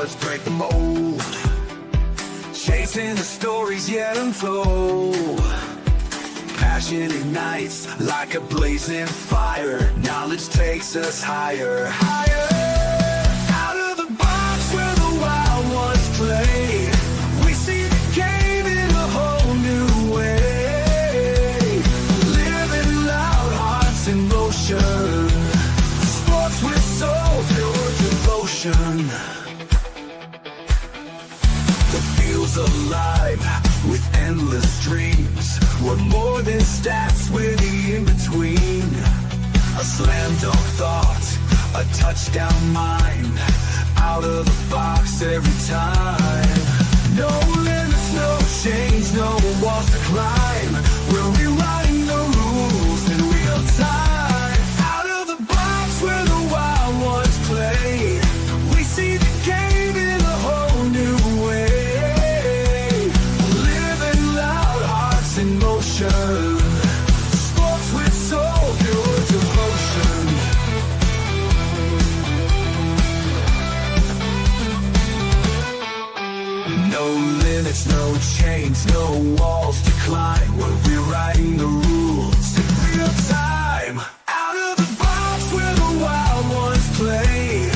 let's break the mold. Chasing the stories yet untold. Passion ignites like a blazing fire. Knowledge takes us higher, higher. Out of the box where the wild ones play, we see the game in a whole new way. Living loud, hearts in motion. Sports with soul, pure devotion. The field's alive with endless dreams. We're more than stats, we're the in-between. A slam dunk thought, a touchdown mind. Out of the box every time. No limits, no change, no walls to climb. We're rewriting the rules in real time. Out of the box where the wild ones play, we see the game in a whole new way. Living loud, hearts in motion. Sports with soul, pure devotion. No limits, no chains, no walls to climb. We're rewriting the rules in real time. Out of the box where the wild ones play,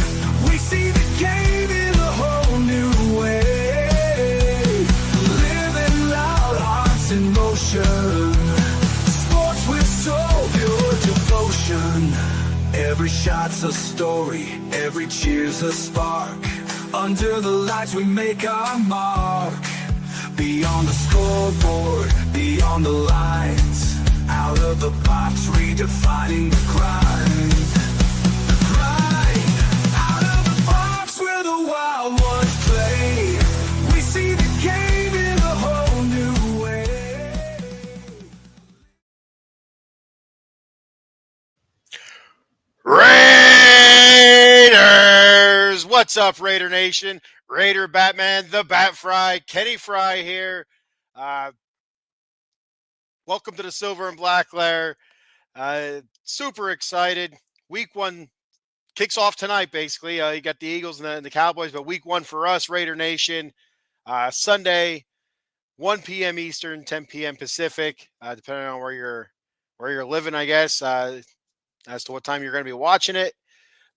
we see the game in a whole new way. Living loud, hearts in motion. Sports with soul, pure devotion. Every shot's a story, every cheer's a spark. Under the lights we make our mark. Beyond the scoreboard, beyond the lines. Out of the box, redefining the grind. The grind. Out of the box where the wild ones play, we see the game in a whole new way. Raiders! What's up, Raider Nation? Raider Batman, the Bat Fry, Kenny Fry here. Welcome to the Silver and Black Lair. Super excited. Week 1 kicks off tonight, basically. You got the Eagles and the Cowboys, but week 1 for us, Raider Nation. Sunday, 1 p.m. Eastern, 10 p.m. Pacific, depending on where you're living, I guess, as to what time you're going to be watching it.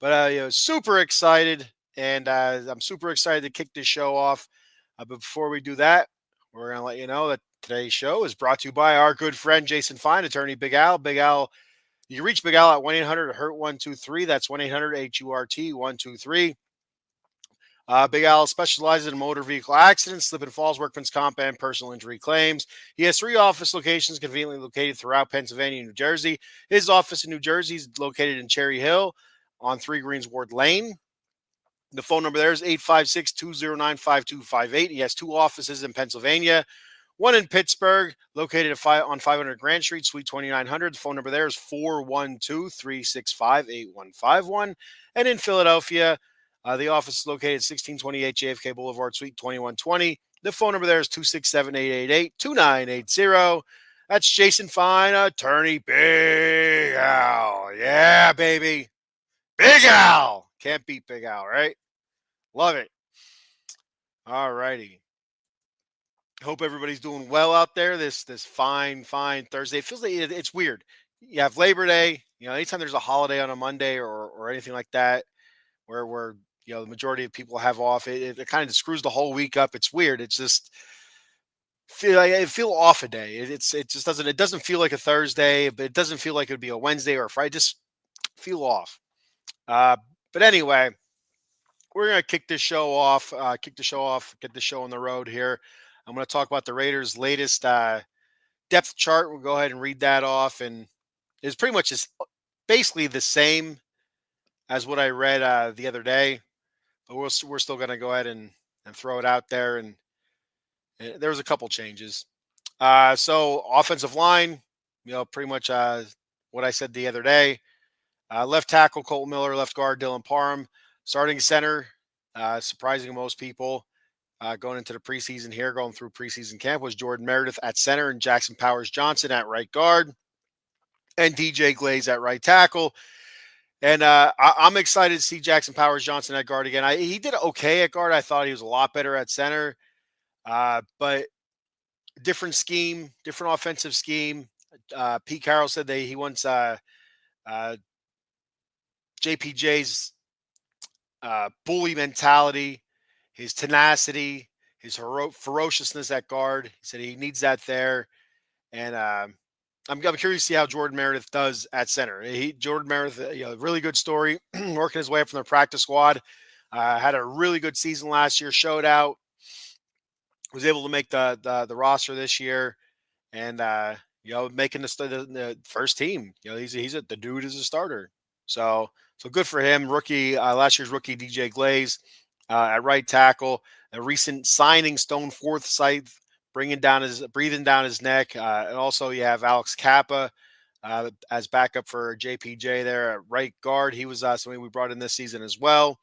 But super excited, and I'm super excited to kick this show off. But before we do that, we're going to let you know that today's show is brought to you by our good friend Jason Fine, attorney Big Al. Big Al, you can reach Big Al at 1-800-HURT-123. That's 1-800-HURT-123. Big Al specializes in motor vehicle accidents, slip and falls, workman's comp, and personal injury claims. He has 3 office locations conveniently located throughout Pennsylvania and New Jersey. His office in New Jersey is located in Cherry Hill on 3 Greensward Lane. The phone number there is 856-209-5258. He has 2 offices in Pennsylvania, one in Pittsburgh, located on 500 Grand Street, Suite 2900. The phone number there is 412-365-8151. And in Philadelphia, the office is located at 1628 JFK Boulevard, Suite 2120. The phone number there is 267-888-2980. That's Jason Fine, attorney Big Al. Yeah, baby. Big Al. Can't beat Big Al, right? Love it. All righty. Hope everybody's doing well out there this fine Thursday. It feels like it's weird. You have Labor Day. Anytime there's a holiday on a Monday or anything like that, where the majority of people have off, it kind of screws the whole week up. It's weird. It's just feel off a day. It doesn't feel like a Thursday, but it doesn't feel like it would be a Wednesday or a Friday. Just feel off. But anyway, we're going to kick the show off, get the show on the road here. I'm going to talk about the Raiders' latest depth chart. We'll go ahead and read that off. And it's pretty much basically the same as what I read the other day. But we're still going to go ahead and throw it out there. And there was a couple changes. So offensive line, pretty much what I said the other day. Left tackle, Colton Miller. Left guard, Dylan Parham. Starting center, surprising most people, going into the preseason here, going through preseason camp, was Jordan Meredith at center and Jackson Powers Johnson at right guard and DJ Glaze at right tackle. And I'm excited to see Jackson Powers Johnson at guard again. He did okay at guard. I thought he was a lot better at center, but different scheme, different offensive scheme. Pete Carroll said that he wants uh, JPJ's bully mentality, his tenacity, his ferociousness at guard. He said he needs that there. And I'm curious to see how Jordan Meredith does at center. Jordan Meredith, really good story, working his way up from the practice squad. Had a really good season last year. Showed out. Was able to make the roster this year, and making the first team. The dude is a starter. So good for him. Rookie last year's rookie DJ Glaze at right tackle. A recent signing Stone Forsythe breathing down his neck. And also you have Alex Kappa as backup for JPJ there at right guard. He was somebody we brought in this season as well.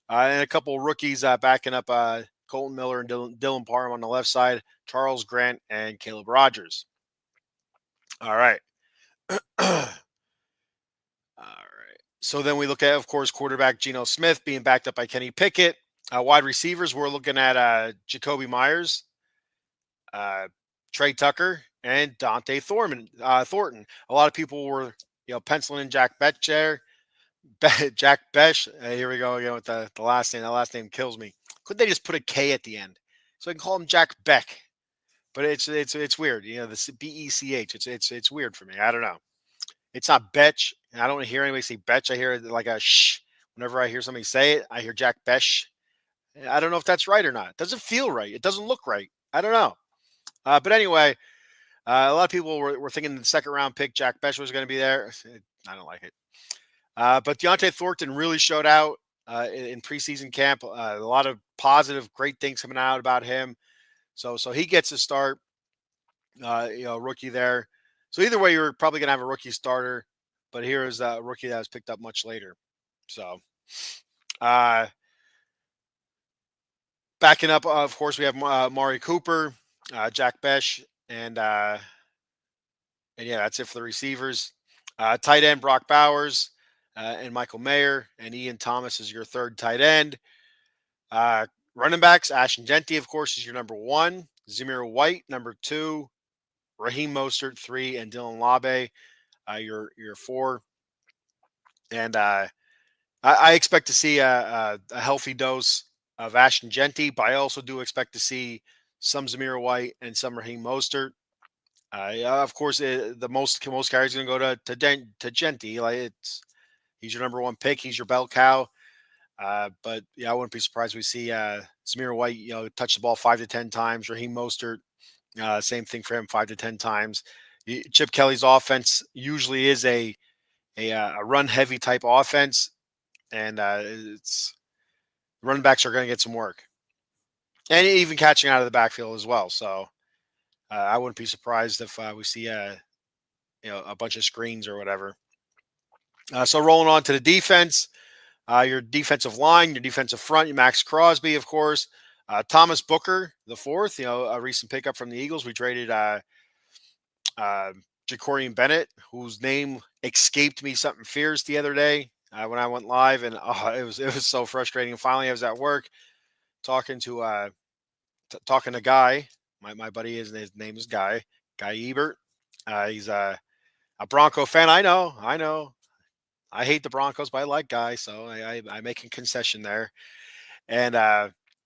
And a couple of rookies backing up Colton Miller and Dylan Parham on the left side, Charles Grant and Caleb Rogers. All right. All right. So then we look at, of course, quarterback Geno Smith being backed up by Kenny Pickett. Wide receivers, we're looking at Jacoby Myers, Trey Tucker, and Dante Thornton. A lot of people were, penciling in Jack Betch there. Jack Besh. Here we go again with the last name. That last name kills me. Could they just put a K at the end so I can call him Jack Beck? But it's weird. The BECH. It's weird for me. I don't know. It's not Betch. I don't hear anybody say Betch. I hear it like a shh. Whenever I hear somebody say it, I hear Jack Besh. I don't know if that's right or not. It doesn't feel right. It doesn't look right. I don't know. But anyway, a lot of people were thinking the second round pick Jack Besh was going to be there. I don't like it. But Deontay Thornton really showed out in preseason camp. A lot of positive, great things coming out about him. So he gets a start. Rookie there. So either way, you're probably going to have a rookie starter. But here is a rookie that was picked up much later. So, backing up, of course, we have Mari Cooper, Jack Besh, and yeah, that's it for the receivers. Tight end Brock Bowers and Michael Mayer, and Ian Thomas is your third tight end. Running backs, Ashton Genty, of course, is your number one. Zamir White, number two. Raheem Mostert, 3, and Dylan Labe, your 4. And I expect to see a healthy dose of Ashton Genty, but I also do expect to see some Zamir White and some Raheem Mostert. Of course, the most carries going to go to Genty. He's your number one pick. He's your bell cow. But yeah, I wouldn't be surprised if we see Zamir White, touch the ball 5 to 10 times. Raheem Mostert, same thing for him, 5 to 10 times. Chip Kelly's offense usually is a run heavy type offense, and it's running backs are going to get some work, and even catching out of the backfield as well. So I wouldn't be surprised if we see a bunch of screens or whatever. So rolling on to the defense, your defensive line, your defensive front, your Max Crosby, of course. Thomas Booker, the 4th, a recent pickup from the Eagles. We traded Jacorian Bennett, whose name escaped me something fierce the other day when I went live, and it was so frustrating. Finally, I was at work talking to Guy, my buddy. His name is Guy Ebert. He's a Bronco fan. I know. I hate the Broncos, but I like Guy, so I make a concession there. And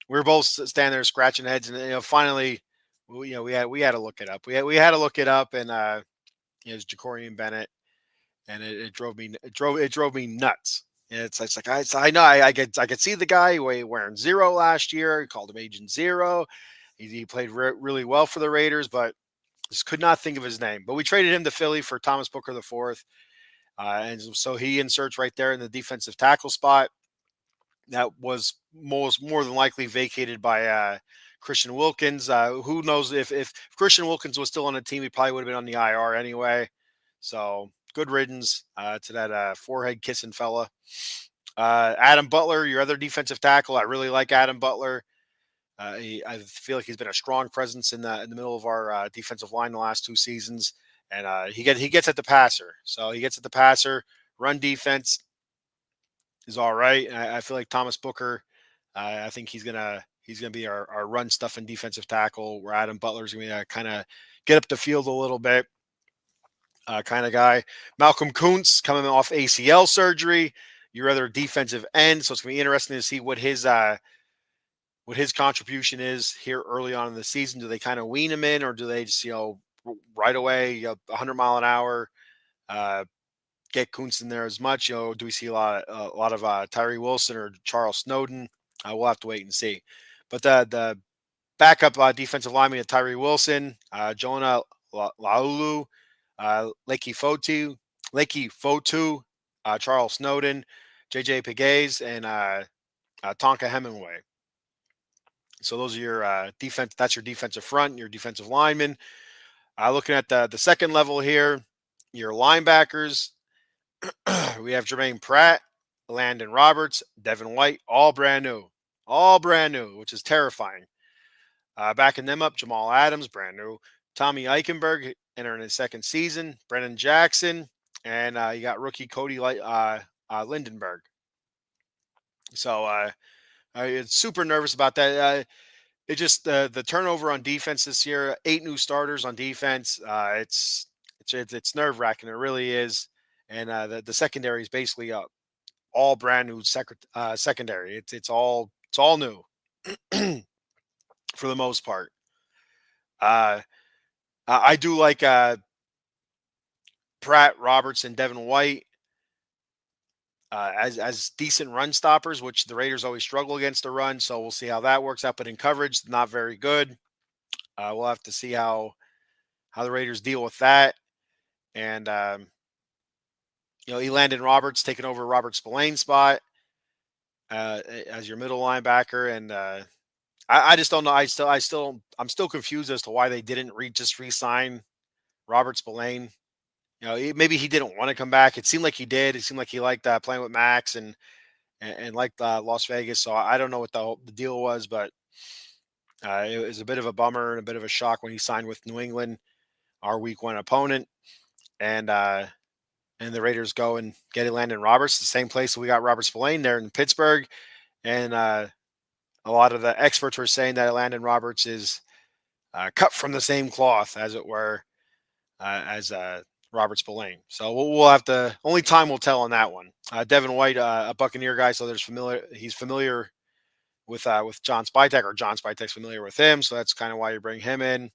we were both standing there scratching heads, and finally, we had to look it up. We had to look it up, and it was Jacorian Bennett, and it drove me nuts. And it's like I know I could see the guy wearing 0 last year. He called him Agent Zero. He played really well for the Raiders, but just could not think of his name. But we traded him to Philly for Thomas Booker the 4th. And so he inserts right there in the defensive tackle spot. That was more than likely vacated by Christian Wilkins. Who knows if Christian Wilkins was still on the team, he probably would have been on the IR anyway. So good riddance to that forehead kissing fella. Adam Butler, your other defensive tackle. I really like Adam Butler. I feel like he's been a strong presence in the middle of our defensive line the last 2 seasons. And he gets at the passer. So he gets at the passer, run defense. is all right. I feel like Thomas Booker. I think he's gonna be our run stuffing defensive tackle. Where Adam Butler's gonna kind of get up the field a little bit, kind of guy. Malcolm Kuntz coming off ACL surgery. Your other defensive end, so it's gonna be interesting to see what his contribution is here early on in the season. Do they kind of wean him in, or do they just right away 100 mile an hour? Get Kuntz in there as much. Do we see a lot of Tyree Wilson or Charles Snowden? We'll have to wait and see. But the backup defensive lineman, Tyree Wilson, Jonah Laulu, Lakey Fotu, Charles Snowden, JJ Pegues, and Tonka Hemingway. So those are your defense. That's your defensive front, your defensive linemen. Looking at the second level here, your linebackers. We have Jermaine Pratt, Landon Roberts, Devin White, all brand new, which is terrifying. Backing them up, Jamal Adams, brand new. Tommy Eichenberg entering his second season. Brennan Jackson, and you got rookie Cody Lindenberg. So it's super nervous about that. It just the turnover on defense this year. 8 new starters on defense. It's nerve wracking. It really is. And the secondary is basically all brand new secondary. It's all new for the most part. I do like Pratt, Roberts, and Devin White as decent run stoppers, which the Raiders always struggle against the run. So we'll see how that works out. But in coverage, not very good. We'll have to see how the Raiders deal with that. And Elandon Roberts taking over Robert Spillane's spot as your middle linebacker, and I just don't know. I'm still confused as to why they didn't just re-sign Robert Spillane. Maybe he didn't want to come back. It seemed like he did. It seemed like he liked playing with Max and liked Las Vegas. So I don't know what the deal was, but it was a bit of a bummer and a bit of a shock when he signed with New England, our Week 1 opponent, and the Raiders go and get Landon Roberts, the same place we got Robert Spillane there in Pittsburgh. And a lot of the experts were saying that Landon Roberts is cut from the same cloth, as it were, as Robert Spillane. So we'll have to, only time will tell on that one. Devin White, a Buccaneer guy, so he's familiar with John Spytek, or John Spytek's familiar with him. So that's kind of why you bring him in.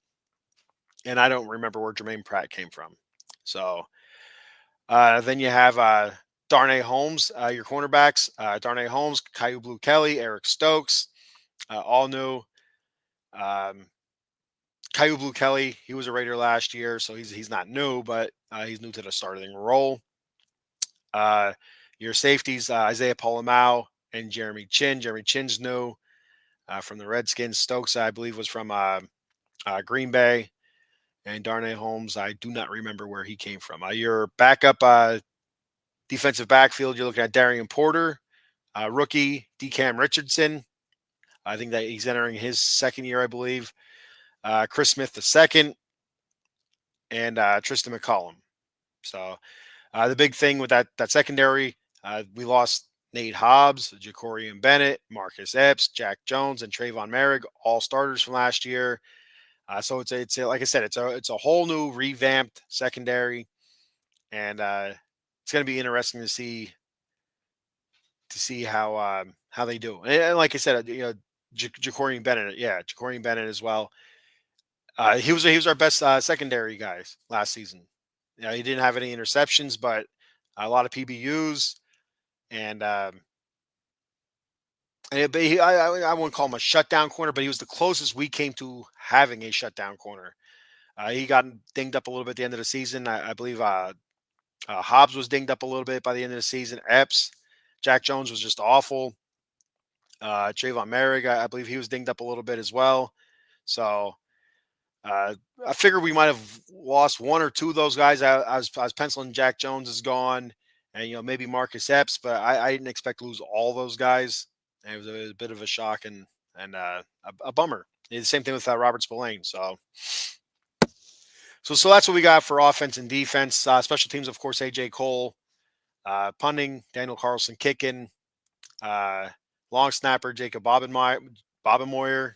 And I don't remember where Jermaine Pratt came from. So then you have Darnay Holmes, your cornerbacks. Darnay Holmes, Caillou Blue Kelly, Eric Stokes, all new. Caillou Blue Kelly, he was a Raider last year, so he's not new, but he's new to the starting role. Your safeties, Isaiah Polamau and Jeremy Chin. Jeremy Chin's new from the Redskins. Stokes, I believe, was from Green Bay. And Darnay Holmes, I do not remember where he came from. Your backup defensive backfield, you're looking at Darian Porter, rookie DeCam Richardson. I think that he's entering his second year, I believe. Chris Smith II, and Tristan McCollum. So the big thing with that secondary, we lost Nate Hobbs, Jacorian Bennett, Marcus Epps, Jack Jones, and Trayvon Merrick, all starters from last year. So it's like I said, it's a whole new revamped secondary, and it's going to be interesting to see how they do. And like I said, Jacorian Bennett as well. He was our best secondary guys last season. He didn't have any interceptions, but a lot of PBUs, and I wouldn't call him a shutdown corner, but he was the closest we came to having a shutdown corner. He got dinged up a little bit at the end of the season. I believe Hobbs was dinged up a little bit by the end of the season. Epps, Jack Jones was just awful. Trayvon Merrick, I believe he was dinged up a little bit as well. So I figured we might have lost one or two of those guys. I was penciling Jack Jones is gone, and maybe Marcus Epps, but I didn't expect to lose all those guys. And it was a bit of a shock and a bummer. The same thing with Robert Spillane. So that's what we got for offense and defense. Special teams, of course, AJ Cole punting, Daniel Carlson kicking, Long snapper Jacob Bobenmoyer.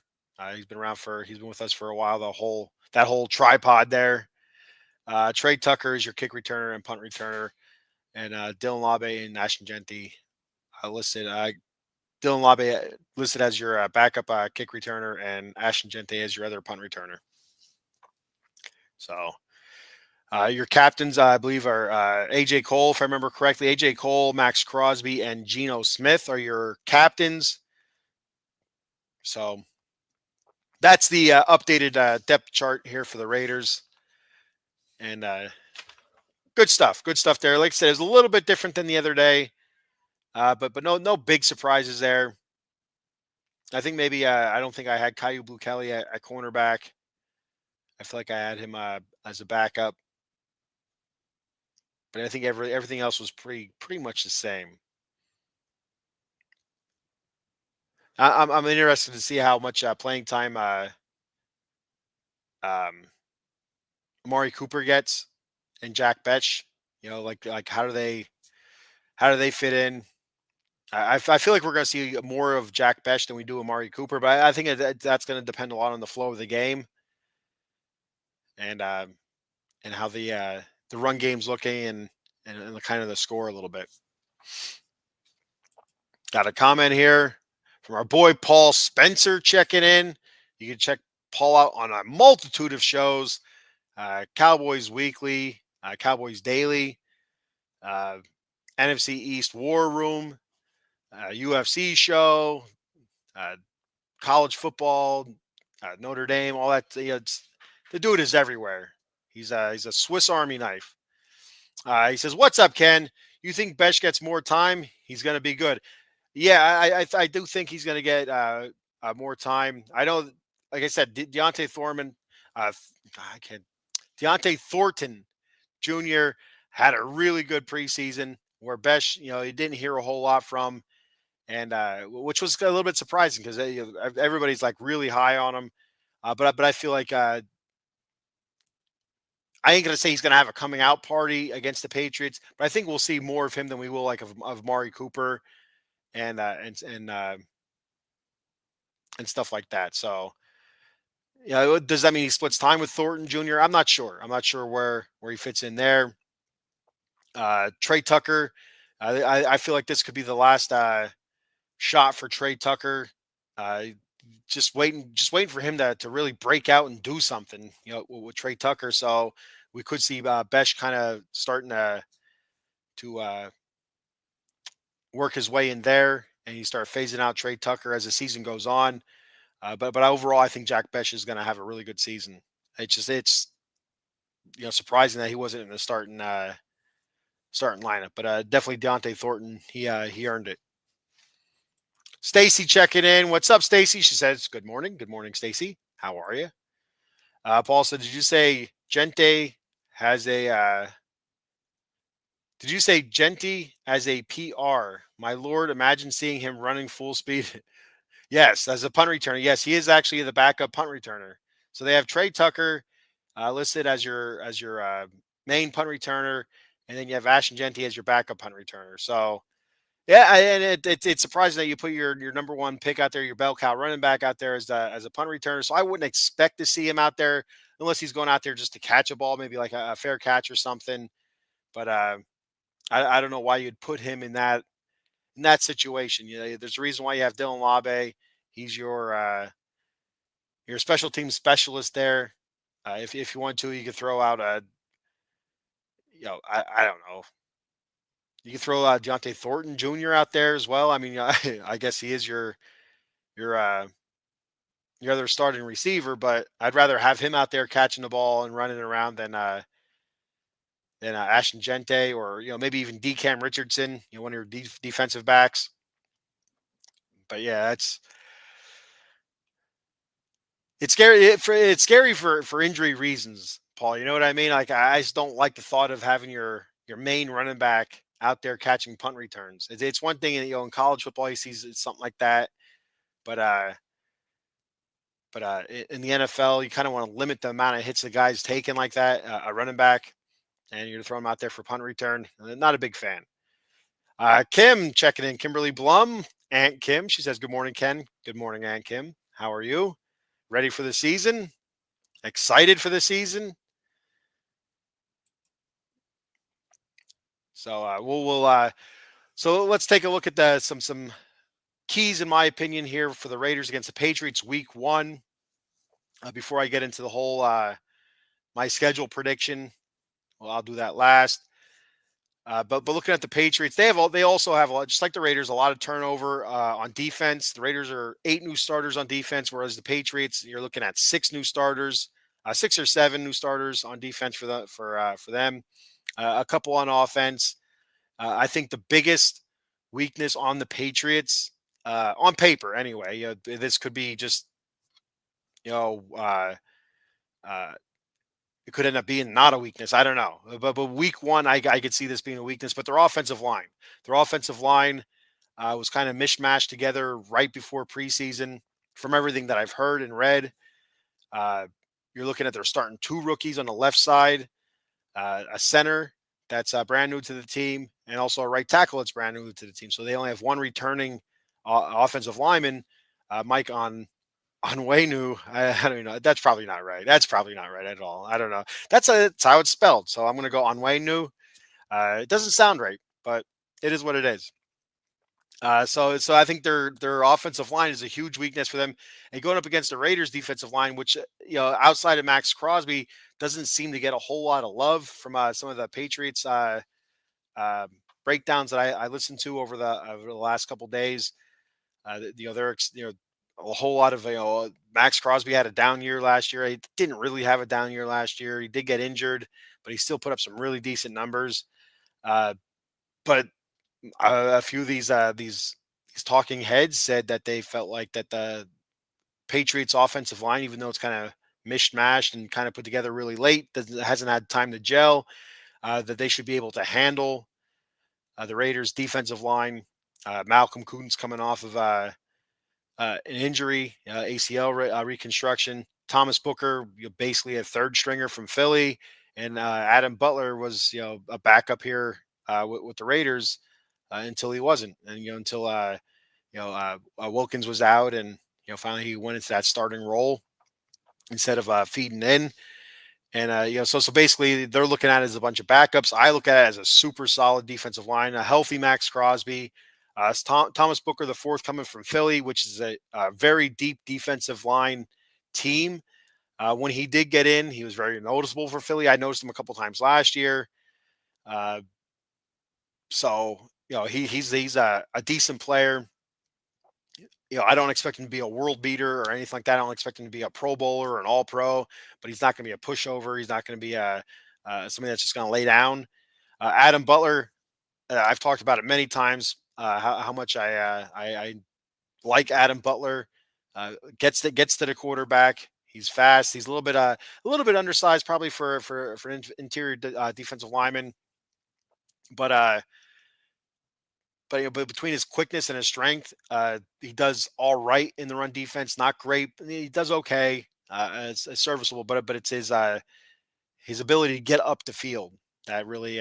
He's been with us for a while. That whole tripod there. Trey Tucker is your kick returner and punt returner, and Dylan Labe and Ashton Genty listed. Dylan Labe listed as your backup kick returner, and Ashton Genty as your other punt returner. So your captains, I believe, are AJ Cole, if I remember correctly. AJ Cole, Max Crosby, and Geno Smith are your captains. So that's the updated depth chart here for the Raiders. And good stuff. Good stuff there. Like I said, it's a little bit different than the other day, but no big surprises there. I think maybe I don't think I had Caillou Blue Kelly at cornerback. I feel like I had him as a backup. But I think everything else was pretty much the same. I'm interested to see how much playing time um, Amari Cooper gets and Jack Betch. Like how do they fit in? I feel like we're going to see more of Jack Betch than we do Amari Cooper, but I think that's going to depend a lot on the flow of the game and how the run game's looking and the kind of the score a little bit. Got a comment here from our boy Paul Spencer checking in. You can check Paul out on a multitude of shows: Cowboys Weekly, Cowboys Daily, NFC East War Room, UFC show, college football, Notre Dame, all that. The dude is everywhere. He's a Swiss Army knife. He says, "What's up, Ken? You think Besh gets more time? He's going to be good." Yeah, I do think he's going to get more time. I know, like I said, Deontay Thorman, I can't. Deontay Thornton Jr. had a really good preseason where Besh, he didn't hear a whole lot from, and which was a little bit surprising because everybody's like really high on him. But I feel like I ain't gonna say he's gonna have a coming out party against the Patriots, but I think we'll see more of him than we will like of Mari Cooper and and stuff like that. So, does that mean he splits time with Thornton Jr.? I'm not sure. I'm not sure where he fits in there. Trey Tucker, I feel like this could be the last shot for Trey Tucker. Uh, just waiting for him to really break out and do something, with Trey Tucker. So we could see Besh kind of starting to work his way in there, and he start phasing out Trey Tucker as the season goes on. But overall, I think Jack Besh is going to have a really good season. It's surprising that he wasn't in the starting lineup, but definitely Deontay Thornton. He earned it. Stacy checking in. What's up, Stacy? She says, "Good morning. Good morning, Stacy. How are you?" Paul said, "Did you say Gente has a? Did you say Genty as a PR? My lord, imagine seeing him running full speed." Yes, as a punt returner. Yes, he is actually the backup punt returner. So they have Trey Tucker listed as your main punt returner, and then you have Ashton Genty as your backup punt returner. So yeah, and it's surprising that you put your number one pick out there, your bell cow running back out there as a punt returner. So I wouldn't expect to see him out there unless he's going out there just to catch a ball, maybe like a fair catch or something. But I don't know why you'd put him in that situation. There's a reason why you have Dylan Labe. He's your special team specialist there. If you want to, you could throw out I don't know. You can throw Deontay Thornton Jr. out there as well. I mean, I guess he is your your other starting receiver, but I'd rather have him out there catching the ball and running around than Ashton Gente or maybe even Cam Richardson, one of your defensive backs. But yeah, it's scary. It's scary for injury reasons, Paul. You know what I mean? Like I just don't like the thought of having your main running back out there catching punt returns. It's one thing, in college football, you see something like that, but in the NFL, you kind of want to limit the amount of hits the guy's taking like that, a running back, and you're to throw him out there for punt return. Not a big fan. Kim checking in. Kimberly Blum, Aunt Kim. She says, "Good morning, Ken. Good morning, Aunt Kim. How are you? Ready for the season? Excited for the season?" So so let's take a look at the some keys in my opinion here for the Raiders against the Patriots week 1. Before I get into the whole my schedule prediction, well, I'll do that last. But looking at the Patriots, they also have a lot, just like the Raiders, a lot of turnover on defense. The Raiders are 8 new starters on defense, whereas the Patriots, you're looking at 6 new starters, 6 or 7 new starters on defense for them. A couple on offense. I think the biggest weakness on the Patriots, on paper anyway, this could be just you know uh, it could end up being not a weakness. I don't know, but week 1, I could see this being a weakness. But their offensive line was kind of mishmashed together right before preseason. From everything that I've heard and read, uh, you're looking at they're starting 2 rookies on the left side, a center that's brand new to the team, and also a right tackle that's brand new to the team. So they only have one returning offensive lineman, Mike on Waynu. I don't know. That's probably not right. That's probably not right at all. I don't know. That's how it's spelled. So I'm going to go on Waynu. It doesn't sound right, but it is what it is. So I think their offensive line is a huge weakness for them. And going up against the Raiders defensive line, which outside of Max Crosby doesn't seem to get a whole lot of love from some of the Patriots uh, breakdowns that I listened to over the last couple days. They're a whole lot of Max Crosby had a down year last year. He didn't really have a down year last year. He did get injured, but he still put up some really decent numbers. But a few of these talking heads said that they felt like that the Patriots offensive line, even though it's kind of mishmashed and kind of put together really late, that hasn't had time to gel, that they should be able to handle the Raiders defensive line. Malcolm Kuntz coming off of an injury, ACL reconstruction. Thomas Booker, basically a third stringer from Philly, and Adam Butler was a backup here with the Raiders until he wasn't, and until Wilkins was out, and finally he went into that starting role instead of feeding in. And so basically they're looking at it as a bunch of backups. I look at it as a super solid defensive line, a healthy Max Crosby, Thomas Booker, the fourth coming from Philly, which is a very deep defensive line team. When he did get in, he was very noticeable for Philly. I noticed him a couple times last year. Uh, so he's a decent player. I don't expect him to be a world beater or anything like that. I don't expect him to be a Pro Bowler or an All Pro, but he's not going to be a pushover. He's not going to be somebody that's just going to lay down. Adam Butler, I've talked about it many times. How much I like Adam Butler. Gets to the quarterback. He's fast. He's a little bit undersized, probably for an interior defensive lineman. But but between his quickness and his strength, he does all right in the run defense. Not great. He does okay. It's serviceable, but it's his ability to get up the field that really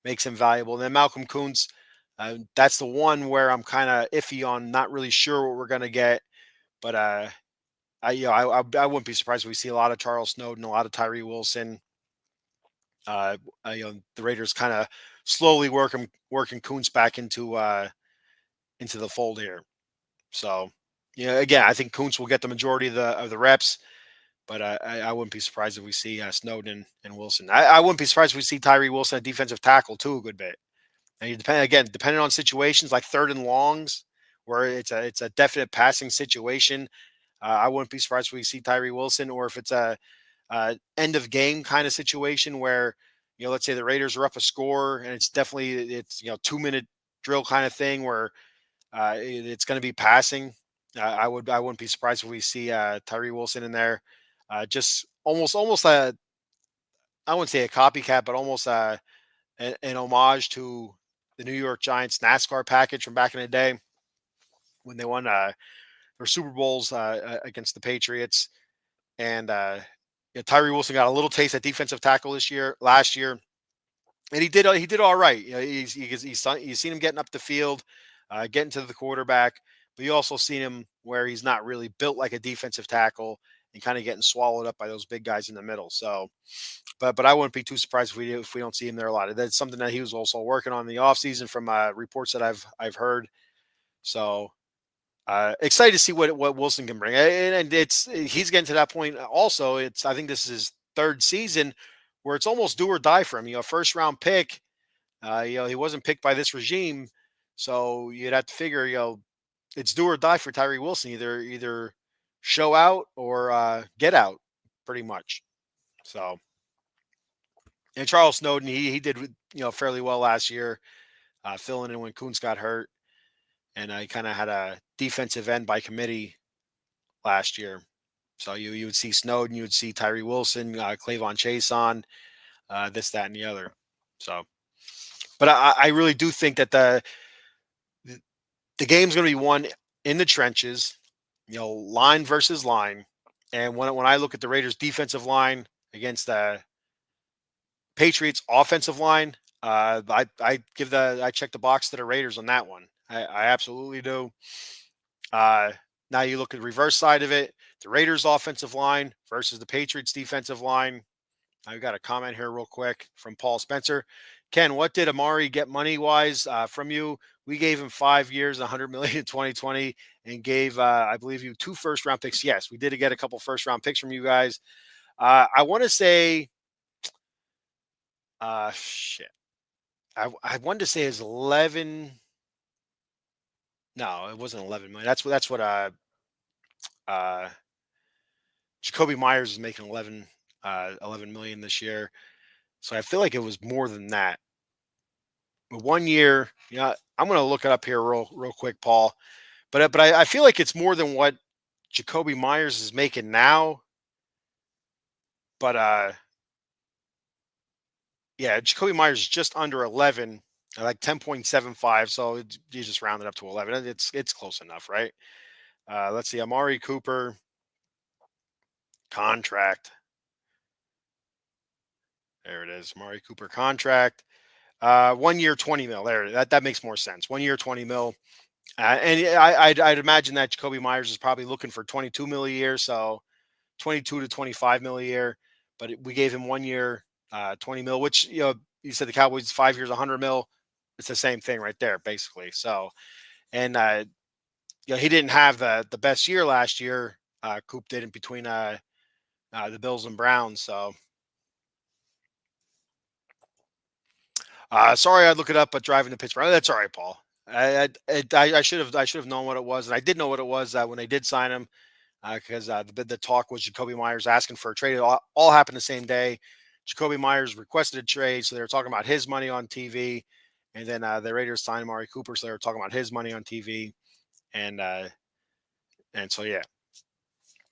makes him valuable. And then Malcolm Kuntz, that's the one where I'm kind of iffy on, not really sure what we're gonna get. But I wouldn't be surprised if we see a lot of Charles Snowden, a lot of Tyree Wilson. The Raiders kind of slowly working Kuntz back into the fold here. So, again, I think Kuntz will get the majority of the reps, but I wouldn't be surprised if we see Snowden and Wilson. I wouldn't be surprised if we see Tyree Wilson at defensive tackle too a good bit. And depending on situations like third and longs, where it's a definite passing situation, I wouldn't be surprised if we see Tyree Wilson, or if it's a end of game kind of situation where let's say the Raiders are up a score and it's 2-minute drill kind of thing where it's going to be passing. I wouldn't be surprised if we see Tyree Wilson in there, just almost a, I wouldn't say a copycat, but almost an homage to the New York Giants NASCAR package from back in the day when they won their Super Bowls against the Patriots. And Tyree Wilson got a little taste at defensive tackle last year. and he did all right. You know, you seen him getting up the field, getting to the quarterback, but you also seen him where he's not really built like a defensive tackle and kind of getting swallowed up by those big guys in the middle. So, but I wouldn't be too surprised if we don't see him there a lot. That's something that he was also working on in the offseason from reports that I've heard. So excited to see what Wilson can bring, and it's he's getting to that point. Also, it's I think this is his third season where it's almost do or die for him. You know, first round pick. He wasn't picked by this regime, so you'd have to figure, it's do or die for Tyree Wilson. Either show out or get out, pretty much. So, and Charles Snowden, he did fairly well last year, filling in when Kuntz got hurt, and he kind of had a defensive end by committee last year. So you would see Snowden, you would see Tyree Wilson, Clavon Chase on this, that, and the other. So, but I really do think that the game's going to be won in the trenches, line versus line. And when I look at the Raiders' defensive line against the Patriots' offensive line, I check the box to the Raiders on that one. I absolutely do. Now you look at the reverse side of it, the Raiders' offensive line versus the Patriots' defensive line. I've got a comment here real quick from Paul Spencer. Ken, what did Amari get money wise from you? We gave him 5 years, 100 million in 2020, and gave, I believe, you 2 first-round picks. Yes, we did get a couple first-round picks from you guys. I want to say, shit. I wanted to say it's 11. No, it wasn't 11 million. That's what uh, Jacoby Myers is making 11 million this year. So I feel like it was more than that. But 1 year, I'm going to look it up here real quick, Paul. But I feel like it's more than what Jacoby Myers is making now. But yeah, Jacoby Myers is just under 11, like 10.75. So you just round it up to 11. It's close enough, right? Let's see, Amari Cooper contract. There it is, Amari Cooper contract. 1 year, 20 mil. There, that makes more sense. 1 year, 20 mil. And I'd imagine that Jacoby Myers is probably looking for 22 mil a year, so 22 to 25 mil a year. But we gave him 1 year, 20 mil, which you said the Cowboys 5 years, 100 mil. It's the same thing right there, basically. So, and he didn't have the best year last year. Coop did in between the Bills and Browns. So, sorry, I'd look it up, but driving to Pittsburgh. That's all right, Paul. I should have known what it was, and I did know what it was when they did sign him, because the talk was Jacoby Myers asking for a trade. It all happened the same day. Jacoby Myers requested a trade, so they were talking about his money on TV, and then the Raiders signed Amari Cooper, so they were talking about his money on TV, and so yeah,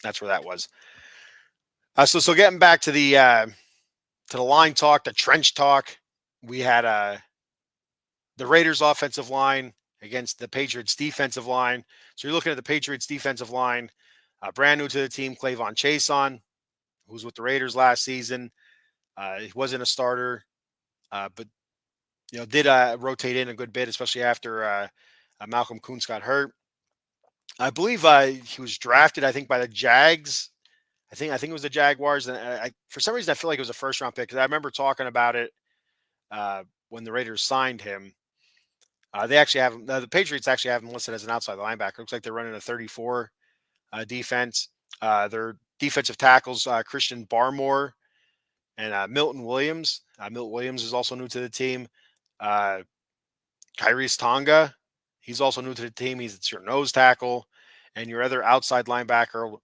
that's where that was. So getting back to the line talk, the trench talk, we had the Raiders offensive line against the Patriots defensive line. So you're looking at the Patriots defensive line, brand new to the team, Clavon Chason, who was with the Raiders last season. He wasn't a starter, but did rotate in a good bit, especially after Malcolm Kuntz got hurt. I believe he was drafted, I think, by the Jags. I think it was the Jaguars, and for some reason I feel like it was a first round pick because I remember talking about it when the Raiders signed him. They actually have him. The Patriots actually have him listed as an outside linebacker. Looks like they're running a 34 defense. Their defensive tackles, Christian Barmore and Milton Williams. Milton Williams is also new to the team. Kyrie's Tonga, he's also new to the team. It's your nose tackle. And your other outside linebacker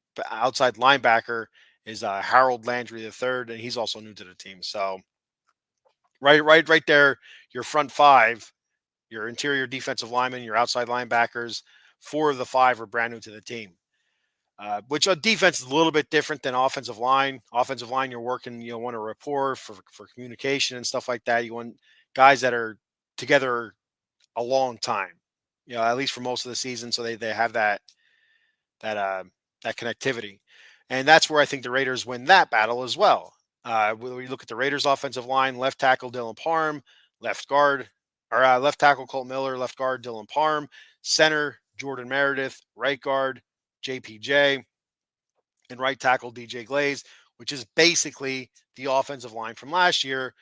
is Harold Landry III, and he's also new to the team. So right there, your front five, your interior defensive linemen, your outside linebackers, 4 of the 5 are brand new to the team. Which on defense is a little bit different than offensive line. Offensive line, you're working, want a rapport for communication and stuff like that. You want guys that are together a long time, at least for most of the season, so they have that connectivity, and that's where I think the Raiders win that battle as well. When we look at the Raiders' offensive line, left tackle Dylan Parham, left guard, or left tackle Colt Miller, left guard Dylan Parham, center Jordan Meredith, right guard JPJ, and right tackle DJ Glaze, which is basically the offensive line from last year,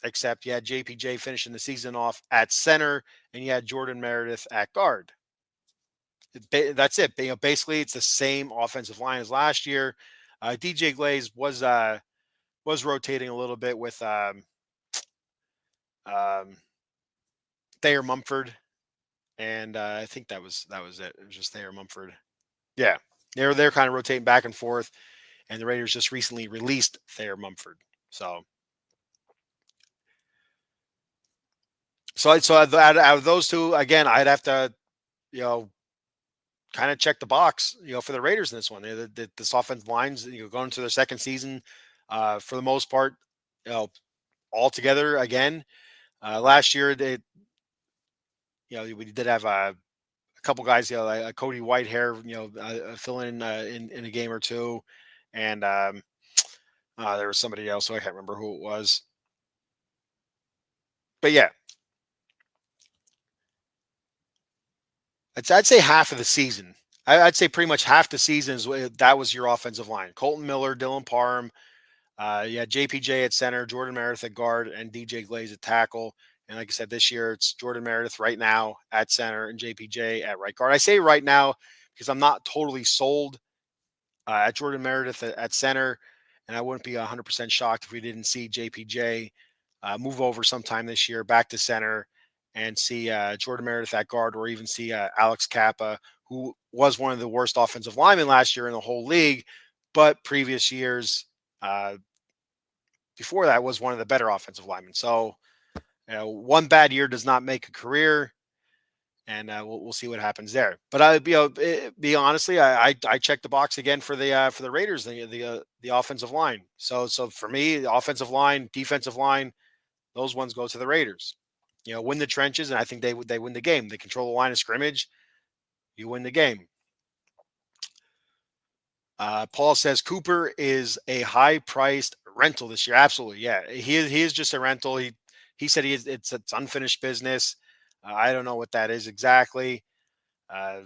except you had JPJ finishing the season off at center, and you had Jordan Meredith at guard. That's it. Basically, it's the same offensive line as last year. DJ Glaze was rotating a little bit with um, Thayer Mumford, and I think that was it. It was just Thayer Mumford. Yeah, they're kind of rotating back and forth, and the Raiders just recently released Thayer Mumford. So out of those two, again, I'd have to you know kind of check the box for the Raiders in this one. This offensive lines going into their second season for the most part, you know, all together again. Last year they we did have a couple guys, like Cody Whitehair, fill in a game or two, and there was somebody else, so I can't remember who it was. But yeah, I'd say half of the season. I'd say pretty much half the season that was your offensive line: Colton Miller, Dylan Parham, JPJ at center, Jordan Meredith at guard, and DJ Glaze at tackle. And like I said, this year it's Jordan Meredith right now at center and JPJ at right guard. I say right now because I'm not totally sold at Jordan Meredith at center, and I wouldn't be 100% shocked if we didn't see JPJ move over sometime this year back to center and see Jordan Meredith at guard, or even see Alex Kappa, who was one of the worst offensive linemen last year in the whole league, but previous years before that was one of the better offensive linemen. So one bad year does not make a career, and we'll see what happens there. But be honestly, I checked the box again for the Raiders, the offensive line. So for me, the offensive line, defensive line, those ones go to the Raiders. Win the trenches, and I think they win the game. They control the line of scrimmage. You win the game. Paul says Cooper is a high-priced rental this year. Absolutely, yeah. He is just a rental. He said it's unfinished business. I don't know what that is exactly.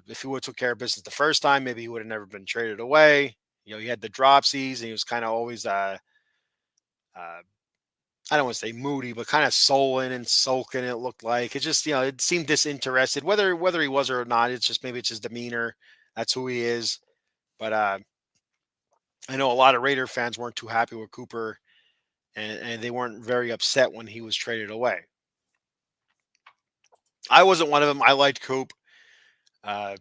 If he would have took care of business the first time, maybe he would have never been traded away. He had the dropsies, and he was kind of always I don't want to say moody, but kind of sullen and sulking. It looked like it just it seemed disinterested. Whether he was or not, maybe it's his demeanor. That's who he is. But I know a lot of Raider fans weren't too happy with Cooper, and they weren't very upset when he was traded away. I wasn't one of them. I liked Coop. I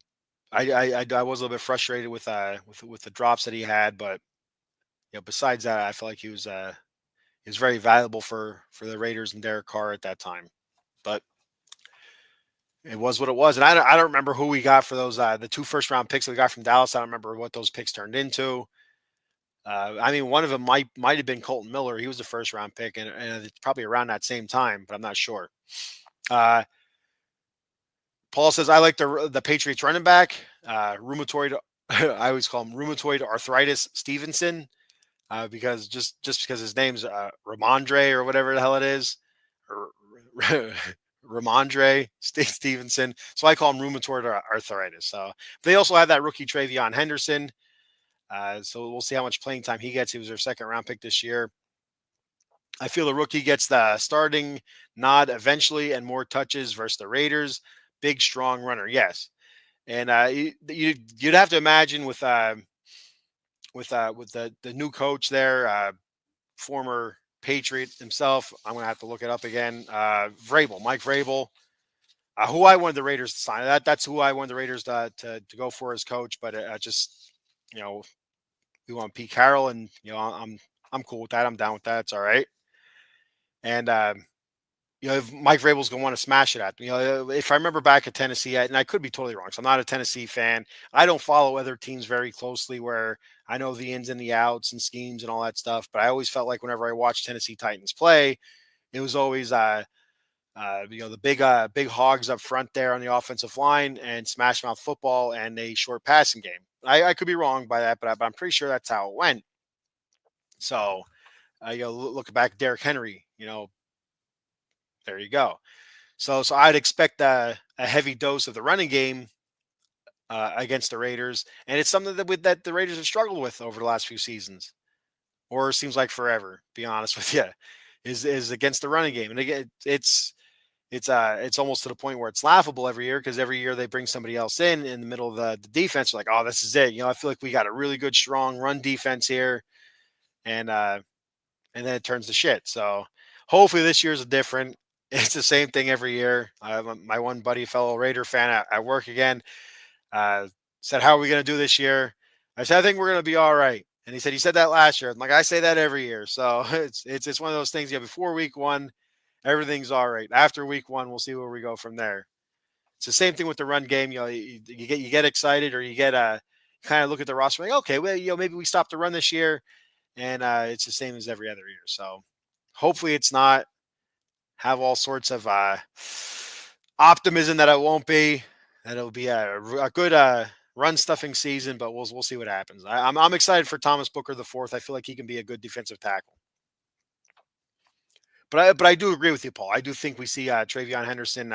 was a little bit frustrated with the drops that he had, but besides that, I feel like he was very valuable for the Raiders and Derek Carr at that time. But it was what it was, and I don't remember who we got for those the 2 first-round picks that we got from Dallas. I don't remember what those picks turned into. I mean, one of them might have been Colton Miller. He was a first-round pick, and it's probably around that same time, but I'm not sure. Paul says, I like the Patriots running back, rheumatoid. I always call him rheumatoid arthritis Stevenson, because just because his name's Ramondre or whatever the hell it is, or Ramondre Stevenson. So I call him rheumatoid arthritis. So they also have that rookie Travion Henderson. So we'll see how much playing time he gets. He was their second-round pick this year. I feel the rookie gets the starting nod eventually and more touches versus the Raiders. Big, strong runner, yes. And you'd have to imagine with the new coach there, former Patriot himself. I'm gonna have to look it up again. Mike Vrabel, who I wanted the Raiders to sign. That's who I wanted the Raiders to go for as coach. But just we want Pete Carroll, and I'm cool with that. I'm down with that. It's all right. And if Mike Vrabel's going to want to smash it at me. If I remember back at Tennessee, and I could be totally wrong, so I'm not a Tennessee fan. I don't follow other teams very closely where I know the ins and the outs and schemes and all that stuff. But I always felt like whenever I watched Tennessee Titans play, it was always the big hogs up front there on the offensive line and smash mouth football and a short passing game. I could be wrong by that, but I'm pretty sure that's how it went. So Look back, Derrick Henry. There you go. So I'd expect a heavy dose of the running game against the Raiders, and it's something that the Raiders have struggled with over the last few seasons, or it seems like forever. To be honest with you, is against the running game, and again, it's almost to the point where it's laughable every year because every year they bring somebody else in the middle of the defense. Like, oh, this is it. I feel like we got a really good, strong run defense here, and then it turns to shit. So hopefully this year's different. It's the same thing every year. My one buddy, fellow Raider fan at work again, uh, said, "How are we going to do this year?" I said, "I think we're going to be all right." And he said, "You said that last year." I'm like, "I say that every year." So it's one of those things. Yeah, before week one, everything's all right. After week one, we'll see where we go from there. It's the same thing with the run game. You get excited, or you get kind of look at the roster like, okay, well, maybe we stop the run this year, and it's the same as every other year. So hopefully it's not. Have all sorts of optimism that it won't be. That it'll be a good run stuffing season, but we'll see what happens. I'm excited for Thomas Booker the fourth. I feel like he can be a good defensive tackle. But I do agree with you, Paul. I do think we see Travion Henderson.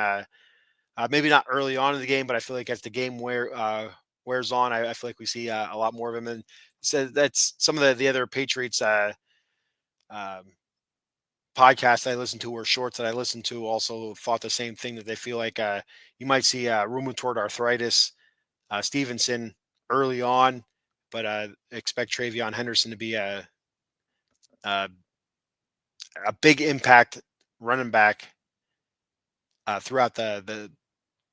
Maybe not early on in the game, but I feel like as the game wears on, I feel like we see a lot more of him. And so that's some of the other Patriots um, podcasts I listen to or shorts that I listen to also thought the same thing, that they feel like you might see rheumatoid arthritis Stevenson early on, but expect Travion Henderson to be a, a big impact running back throughout the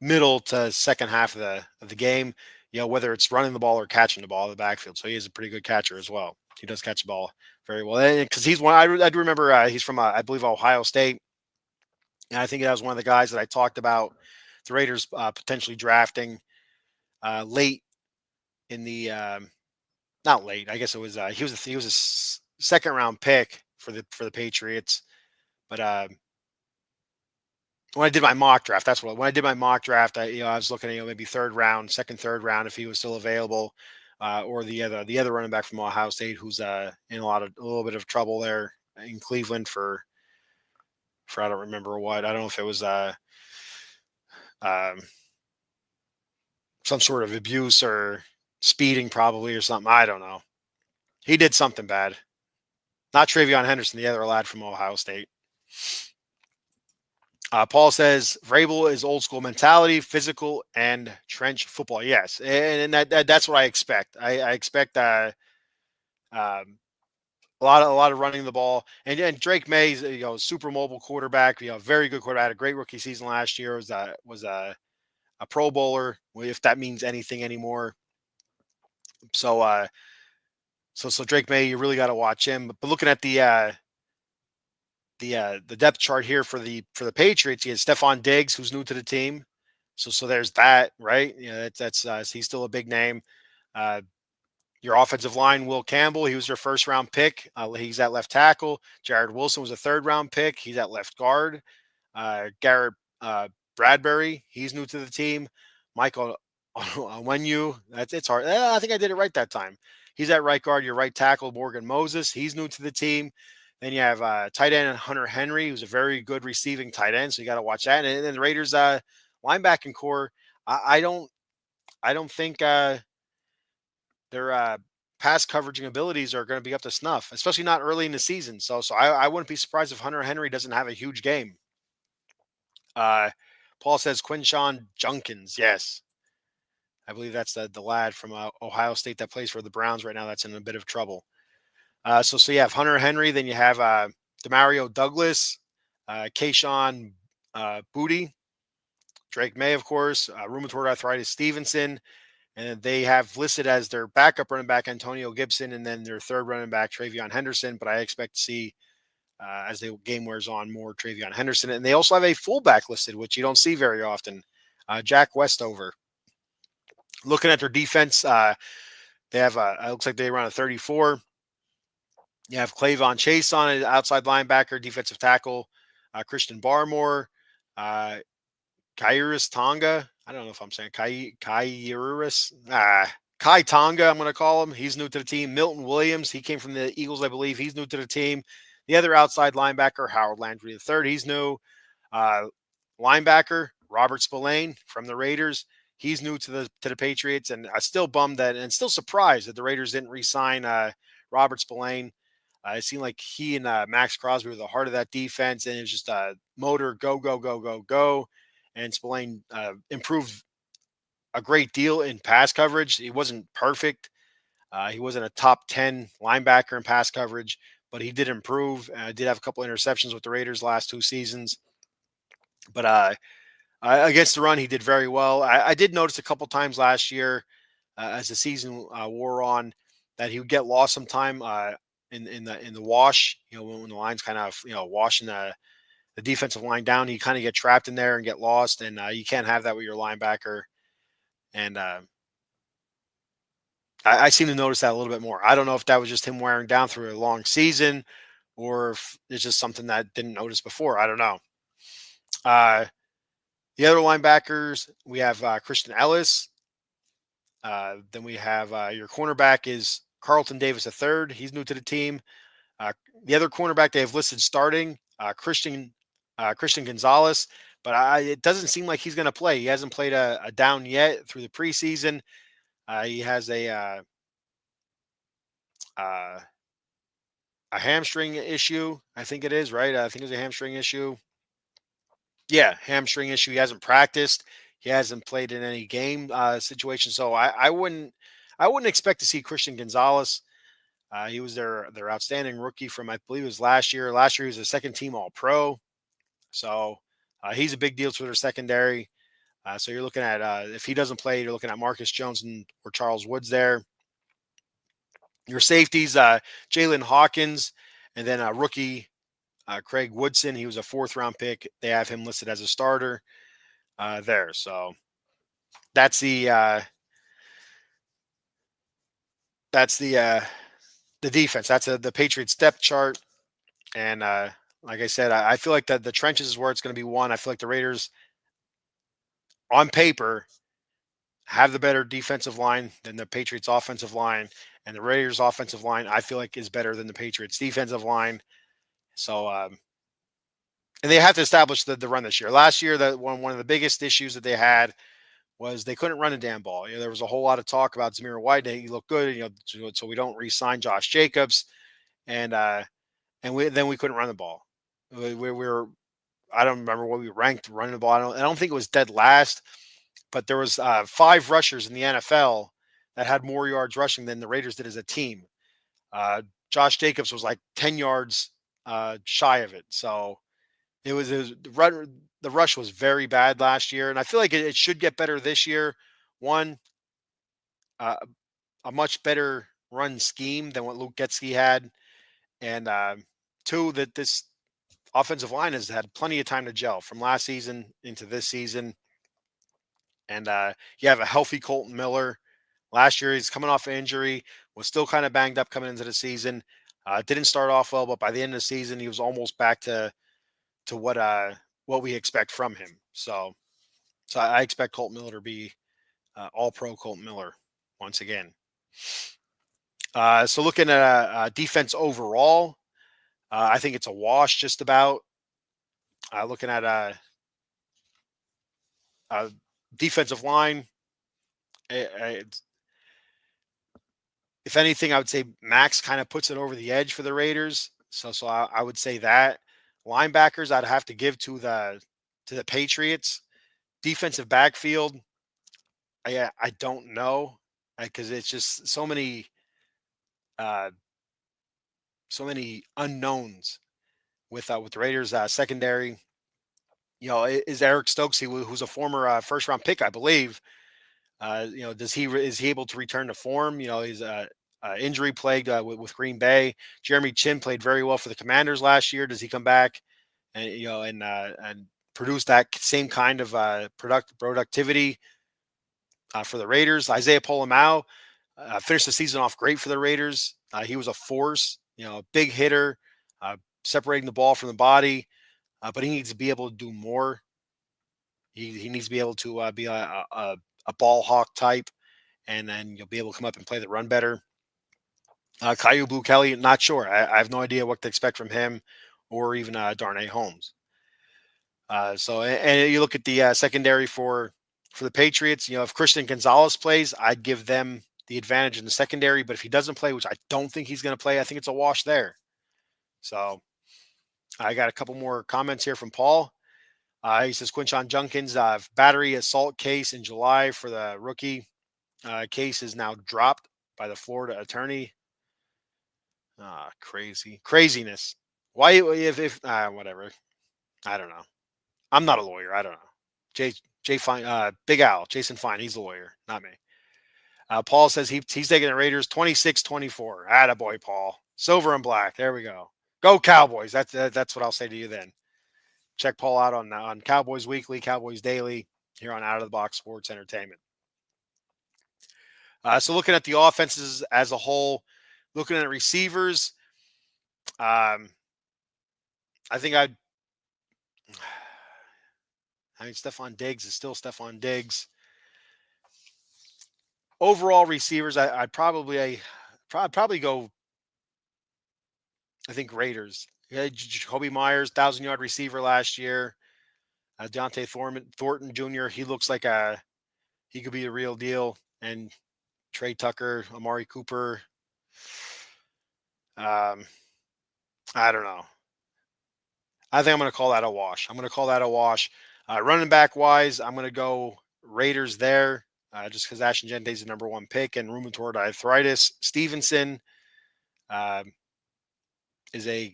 middle to second half of the game. Whether it's running the ball or catching the ball in the backfield. So he is a pretty good catcher as well. He does catch the ball very well, because he's one. I do remember he's from I believe Ohio State, and I think that was one of the guys that I talked about the Raiders potentially drafting late in the not late. I guess it was he was a second round pick for the Patriots, but when I did my mock draft, when I did my mock draft, I was looking at maybe third round, third round if he was still available, or the other running back from Ohio State who's in a little bit of trouble there in Cleveland for I don't remember what. I don't know if it was um, some sort of abuse or speeding probably or something. I don't know. He did something bad. Not Travion Henderson, the other lad from Ohio State. Paul says Vrabel is old school mentality, physical and trench football. Yes, and that's what I expect. I expect a lot of running the ball, and Drake May's super mobile quarterback. Very good quarterback. Had a great rookie season last year. Was a Pro Bowler, if that means anything anymore. So so Drake May, you really got to watch him. But looking at the depth chart here for the Patriots, you have Stephon Diggs, who's new to the team. So there's that, right? That's he's still a big name. Your offensive line, Will Campbell, he was your first round pick. He's at left tackle. Jared Wilson was a third round pick. He's at left guard. Garrett Bradbury, he's new to the team. Michael Onwenu, it's hard. I think I did it right that time. He's at right guard. Your right tackle, Morgan Moses, he's new to the team. Then you have tight end Hunter Henry, who's a very good receiving tight end. So you got to watch that. And then the Raiders linebacking core, I don't think their pass coveraging abilities are going to be up to snuff, especially not early in the season. So I wouldn't be surprised if Hunter Henry doesn't have a huge game. Paul says Quinshawn Junkins. Yes. I believe that's the lad from Ohio State that plays for the Browns right now. That's in a bit of trouble. So you have Hunter Henry, then you have Demario Douglas, Kayshawn Booty, Drake May, of course, rheumatoid arthritis Stevenson, and they have listed as their backup running back Antonio Gibson, and then their third running back Travion Henderson. But I expect to see as the game wears on more Travion Henderson, and they also have a fullback listed, which you don't see very often, Jack Westover. Looking at their defense, they have it looks like they run a 34. You have Clavon Chase on it, outside linebacker, defensive tackle, Christian Barmore, Kairos Tonga. I don't know if I'm saying Kairos Kai Tonga, I'm going to call him. He's new to the team. Milton Williams, he came from the Eagles, I believe. He's new to the team. The other outside linebacker, Howard Landry III, he's new. Uh, Linebacker, Robert Spillane from the Raiders. He's new to the Patriots, and I still bummed that and still surprised that the Raiders didn't re-sign Robert Spillane. It seemed like he and Max Crosby were the heart of that defense, and it was just motor go, go, go, go, go. And Spillane improved a great deal in pass coverage. He wasn't perfect. He wasn't a top 10 linebacker in pass coverage, but he did improve. Did have a couple interceptions with the Raiders last 2 seasons. But against the run, he did very well. I did notice a couple times last year as the season wore on that he would get lost sometime in the wash. When the line's kind of washing the defensive line down, he kind of get trapped in there and get lost, and you can't have that with your linebacker. And I seem to notice that a little bit more. I don't know if that was just him wearing down through a long season, or if it's just something that I didn't notice before. I don't know. The other linebackers, we have Christian Ellis. Then we have your cornerback is Carlton Davis III. He's new to the team. The other cornerback they have listed starting, Christian Gonzalez, but it doesn't seem like he's going to play. He hasn't played a down yet through the preseason. He has a hamstring issue, I think it is, right? I think it's a hamstring issue. Yeah, hamstring issue. He hasn't practiced. He hasn't played in any game situation. So I wouldn't expect to see Christian Gonzalez. He was their outstanding rookie from, I believe it was last year. Last year he was a second team All Pro. So he's a big deal to their secondary. So you're looking at if he doesn't play, you're looking at Marcus Jones or Charles Woods there. Your safeties, Jalen Hawkins, and then a rookie Craig Woodson. He was a 4th-round pick. They have him listed as a starter there. So that's the defense. That's the Patriots depth chart. And like I said, I feel like the trenches is where it's going to be won. I feel like the Raiders, on paper, have the better defensive line than the Patriots offensive line. And the Raiders offensive line, I feel like, is better than the Patriots defensive line. So, and they have to establish the run this year. Last year, that one of the biggest issues that they had was they couldn't run a damn ball. There was a whole lot of talk about Zamir White. He looked good, so we don't re-sign Josh Jacobs, and we couldn't run the ball. We were, I don't remember what we ranked running the ball. I don't think it was dead last, but there was 5 rushers in the NFL that had more yards rushing than the Raiders did as a team. Josh Jacobs was like 10 yards shy of it. So it was the rush was very bad last year, and I feel like it should get better this year. One, a much better run scheme than what Luke Getsky had, and 2, that this offensive line has had plenty of time to gel from last season into this season. And you have a healthy Colton Miller. Last year, he's coming off an injury, was still kind of banged up coming into the season. Didn't start off well, but by the end of the season, he was almost back to what we expect from him. So I expect Colton Miller to be all-pro Colton Miller once again. So looking at defense overall, I think it's a wash just about. Looking at defensive line, if anything, I would say Max kind of puts it over the edge for the Raiders. So I would say that. Linebackers, I'd have to give to the Patriots. Defensive backfield, I don't know, because it's just so many unknowns with the Raiders secondary. Is Eric Stokes, who's a former first-round pick, I believe. Is he able to return to form? He's injury plagued with Green Bay. Jeremy Chin played very well for the Commanders last year. Does he come back and produce that same kind of productivity for the Raiders? Isaiah Polamau finished the season off great for the Raiders. He was a force, a big hitter, separating the ball from the body, but he needs to be able to do more. He needs to be able to be a ball hawk type, and then you'll be able to come up and play the run better. Caillou Blue Kelly, not sure. I have no idea what to expect from him or even Darnay Holmes. And you look at the secondary for the Patriots. If Christian Gonzalez plays, I'd give them the advantage in the secondary. But if he doesn't play, which I don't think he's going to play, I think it's a wash there. So I got a couple more comments here from Paul. He says Quinshon Junkins battery assault case in July for the rookie case is now dropped by the Florida attorney. Craziness. Why if whatever? I don't know. I'm not a lawyer. I don't know. Jay Fine, Big Al, Jason Fine. He's a lawyer, not me. Paul says he's taking the Raiders 26-24. Attaboy, Paul. Silver and black. There we go. Go Cowboys. That's what I'll say to you then. Check Paul out on Cowboys Weekly, Cowboys Daily, here on Out of the Box Sports Entertainment. So looking at the offenses as a whole, looking at receivers, I think Stephon Diggs is still Stephon Diggs. Overall receivers, I'd probably go. I think Raiders. Yeah, Jacoby Myers, 1,000-yard receiver last year. Deontay Thornton Jr. He looks like he could be a real deal. And Trey Tucker, Amari Cooper. I don't know. I think I'm going to call that a wash. Running back wise, I'm going to go Raiders there, just because Ashton Gente's the number one pick, and rheumatoid arthritis. Stevenson is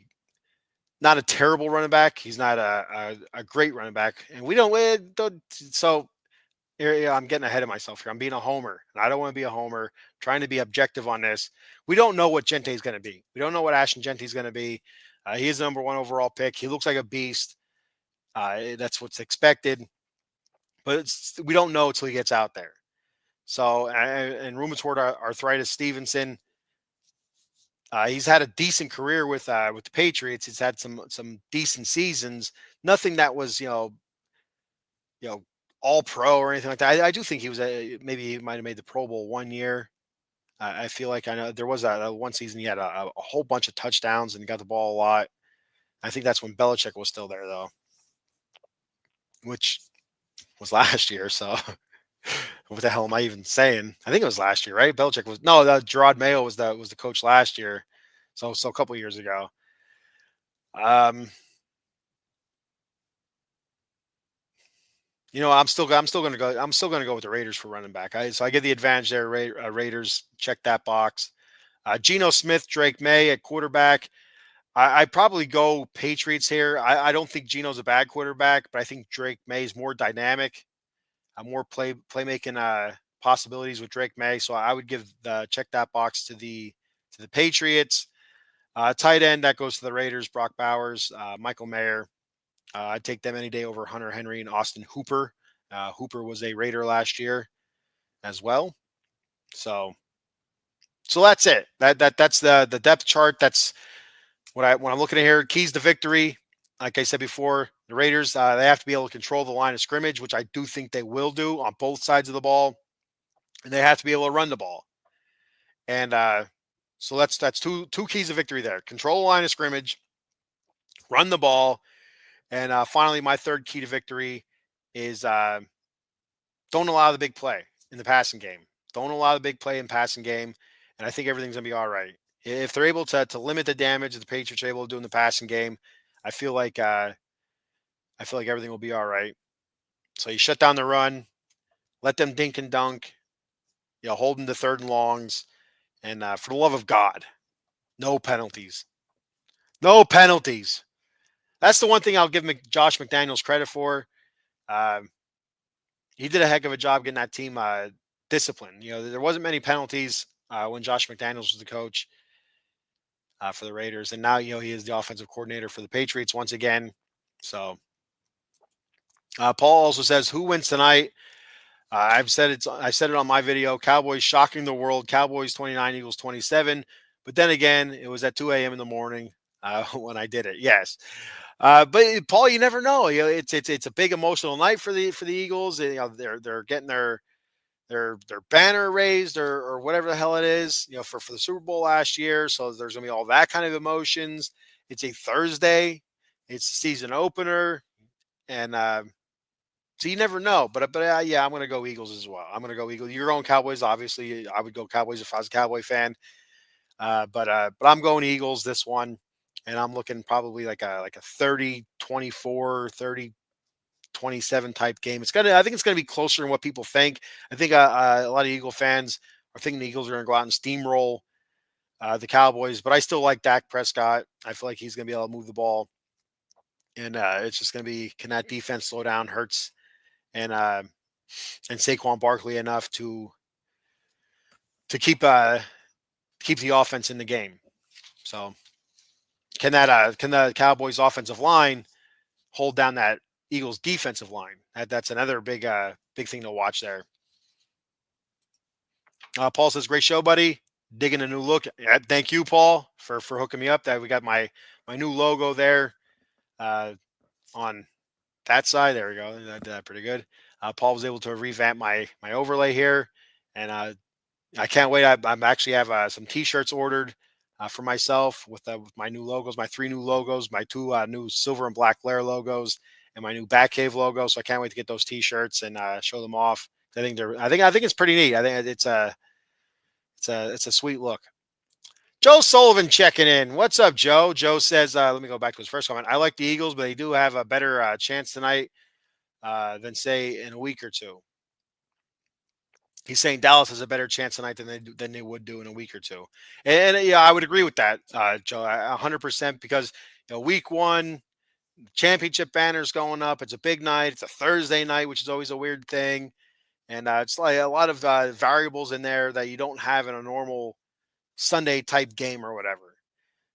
not a terrible running back. He's not a great running back, and we don't. So here, I'm getting ahead of myself here. I'm being a homer, and I don't want to be a homer. I'm trying to be objective on this. We don't know what Gente is going to be. We don't know what Ashton Gente is going to be. He is the number one overall pick. He looks like a beast. That's what's expected, but we don't know until he gets out there. So, and rheumatoid arthritis, Stevenson. He's had a decent career with the Patriots. He's had some decent seasons. Nothing that was all pro or anything like that. I do think he was maybe he might have made the Pro Bowl one year. I feel like I know there was a one season he had a whole bunch of touchdowns and he got the ball a lot. I think that's when Belichick was still there though, which was last year. So what the hell am I even saying? I think it was last year, right? Belichick was Gerard Mayo was the coach last year. So a couple of years ago. I'm still going to go. I'm still going to go with the Raiders for running back. So I get the advantage there. Raiders, check that box. Geno Smith, Drake May at quarterback. I probably go Patriots here. I don't think Geno's a bad quarterback, but I think Drake May is more dynamic, more playmaking possibilities with Drake May. So I would give check that box to the Patriots. Tight end that goes to the Raiders. Brock Bowers, Michael Mayer. I'd take them any day over Hunter Henry and Austin Hooper. Hooper was a Raider last year as well. So that's it. That's the depth chart. That's when I'm looking at here. Keys to victory. Like I said before, the Raiders, they have to be able to control the line of scrimmage, which I do think they will do on both sides of the ball. And they have to be able to run the ball. And so that's two keys of victory there. Control the line of scrimmage, run the ball. And finally, my third key to victory is don't allow the big play in the passing game. Don't allow the big play in passing game, and I think everything's going to be all right. If they're able to limit the damage that the Patriots are able to do in the passing game, I feel like everything will be all right. So you shut down the run, let them dink and dunk, hold them to third and longs, and for the love of God, no penalties. No penalties. That's the one thing I'll give Josh McDaniels credit for. He did a heck of a job getting that team disciplined. There wasn't many penalties when Josh McDaniels was the coach for the Raiders, and now he is the offensive coordinator for the Patriots once again. So Paul also says, "Who wins tonight?" I said it on my video. Cowboys shocking the world. Cowboys 29, Eagles 27. But then again, it was at 2 a.m. in the morning when I did it. Yes. But Paul, you never know. It's a big emotional night for the Eagles. They're getting their their banner raised or whatever the hell it is, for the Super Bowl last year. So there's gonna be all that kind of emotions. It's a Thursday. It's the season opener, and so you never know. But yeah, I'm gonna go Eagles as well. I'm gonna go Eagles. You're going Cowboys, obviously. I would go Cowboys if I was a Cowboy fan. But I'm going Eagles this one, and I'm looking probably like a 30-24, 30-27 type game. I think it's gonna be closer than what people think. I think a lot of Eagle fans are thinking the Eagles are gonna go out and steamroll the Cowboys, but I still like Dak Prescott. I feel like he's gonna be able to move the ball, and it's just gonna be, can that defense slow down Hurts and Saquon Barkley enough to keep the offense in the game. So can the Cowboys offensive line hold down that Eagles defensive line? That's another big thing to watch there. Paul says, "Great show, buddy. Digging a new look." Yeah, thank you, Paul, for hooking me up. That we got my new logo there on that side. There we go. That did that pretty good. Paul was able to revamp my overlay here, and I can't wait. I'm actually have some T-shirts ordered for myself with my new logos, my 3 new logos, my 2 new silver and black Lair logos, and my new Batcave logo. So I can't wait to get those T-shirts and show them off. I think it's pretty neat. I think it's a sweet look. Joe Sullivan checking in. What's up, Joe? Joe says, let me go back to his first comment. I like the Eagles, but they do have a better chance tonight than say in a week or two. He's saying Dallas has a better chance tonight than they would do in a week or two, and yeah, I would agree with that, Joe, 100%. Because week one, championship banners going up. It's a big night. It's a Thursday night, which is always a weird thing, and it's like a lot of variables in there that you don't have in a normal Sunday type game or whatever.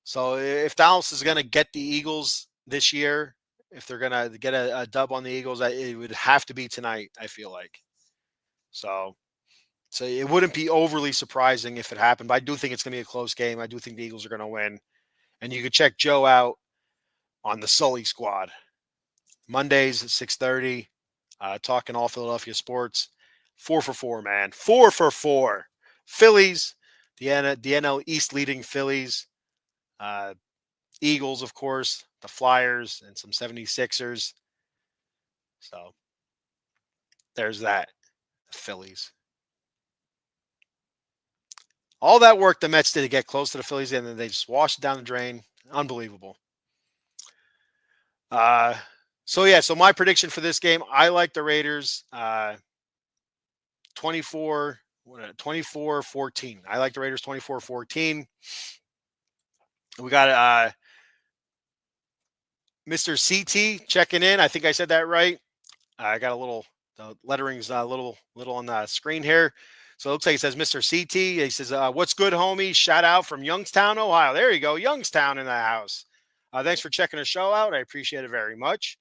So if Dallas is going to get the Eagles this year, if they're going to get a dub on the Eagles, it would have to be tonight, I feel like. So it wouldn't be overly surprising if it happened, but I do think it's going to be a close game. I do think the Eagles are going to win. And you could check Joe out on the Sully Squad. Mondays at 6:30, talking all Philadelphia sports. 4 for 4, man. 4 for 4. Phillies, the NL East leading Phillies. Eagles, of course, the Flyers, and some 76ers. So there's that. The Phillies. All that work the Mets did to get close to the Phillies, and then they just washed it down the drain. Unbelievable. So my prediction for this game, I like the Raiders 24-14. I like the Raiders 24-14. We got Mr. CT checking in. I think I said that right. I got a little, the lettering's a little on the screen here. So it looks like it says Mr. CT. He says, "What's good, homie? Shout out from Youngstown, Ohio." There you go. Youngstown in the house. Thanks for checking the show out. I appreciate it very much.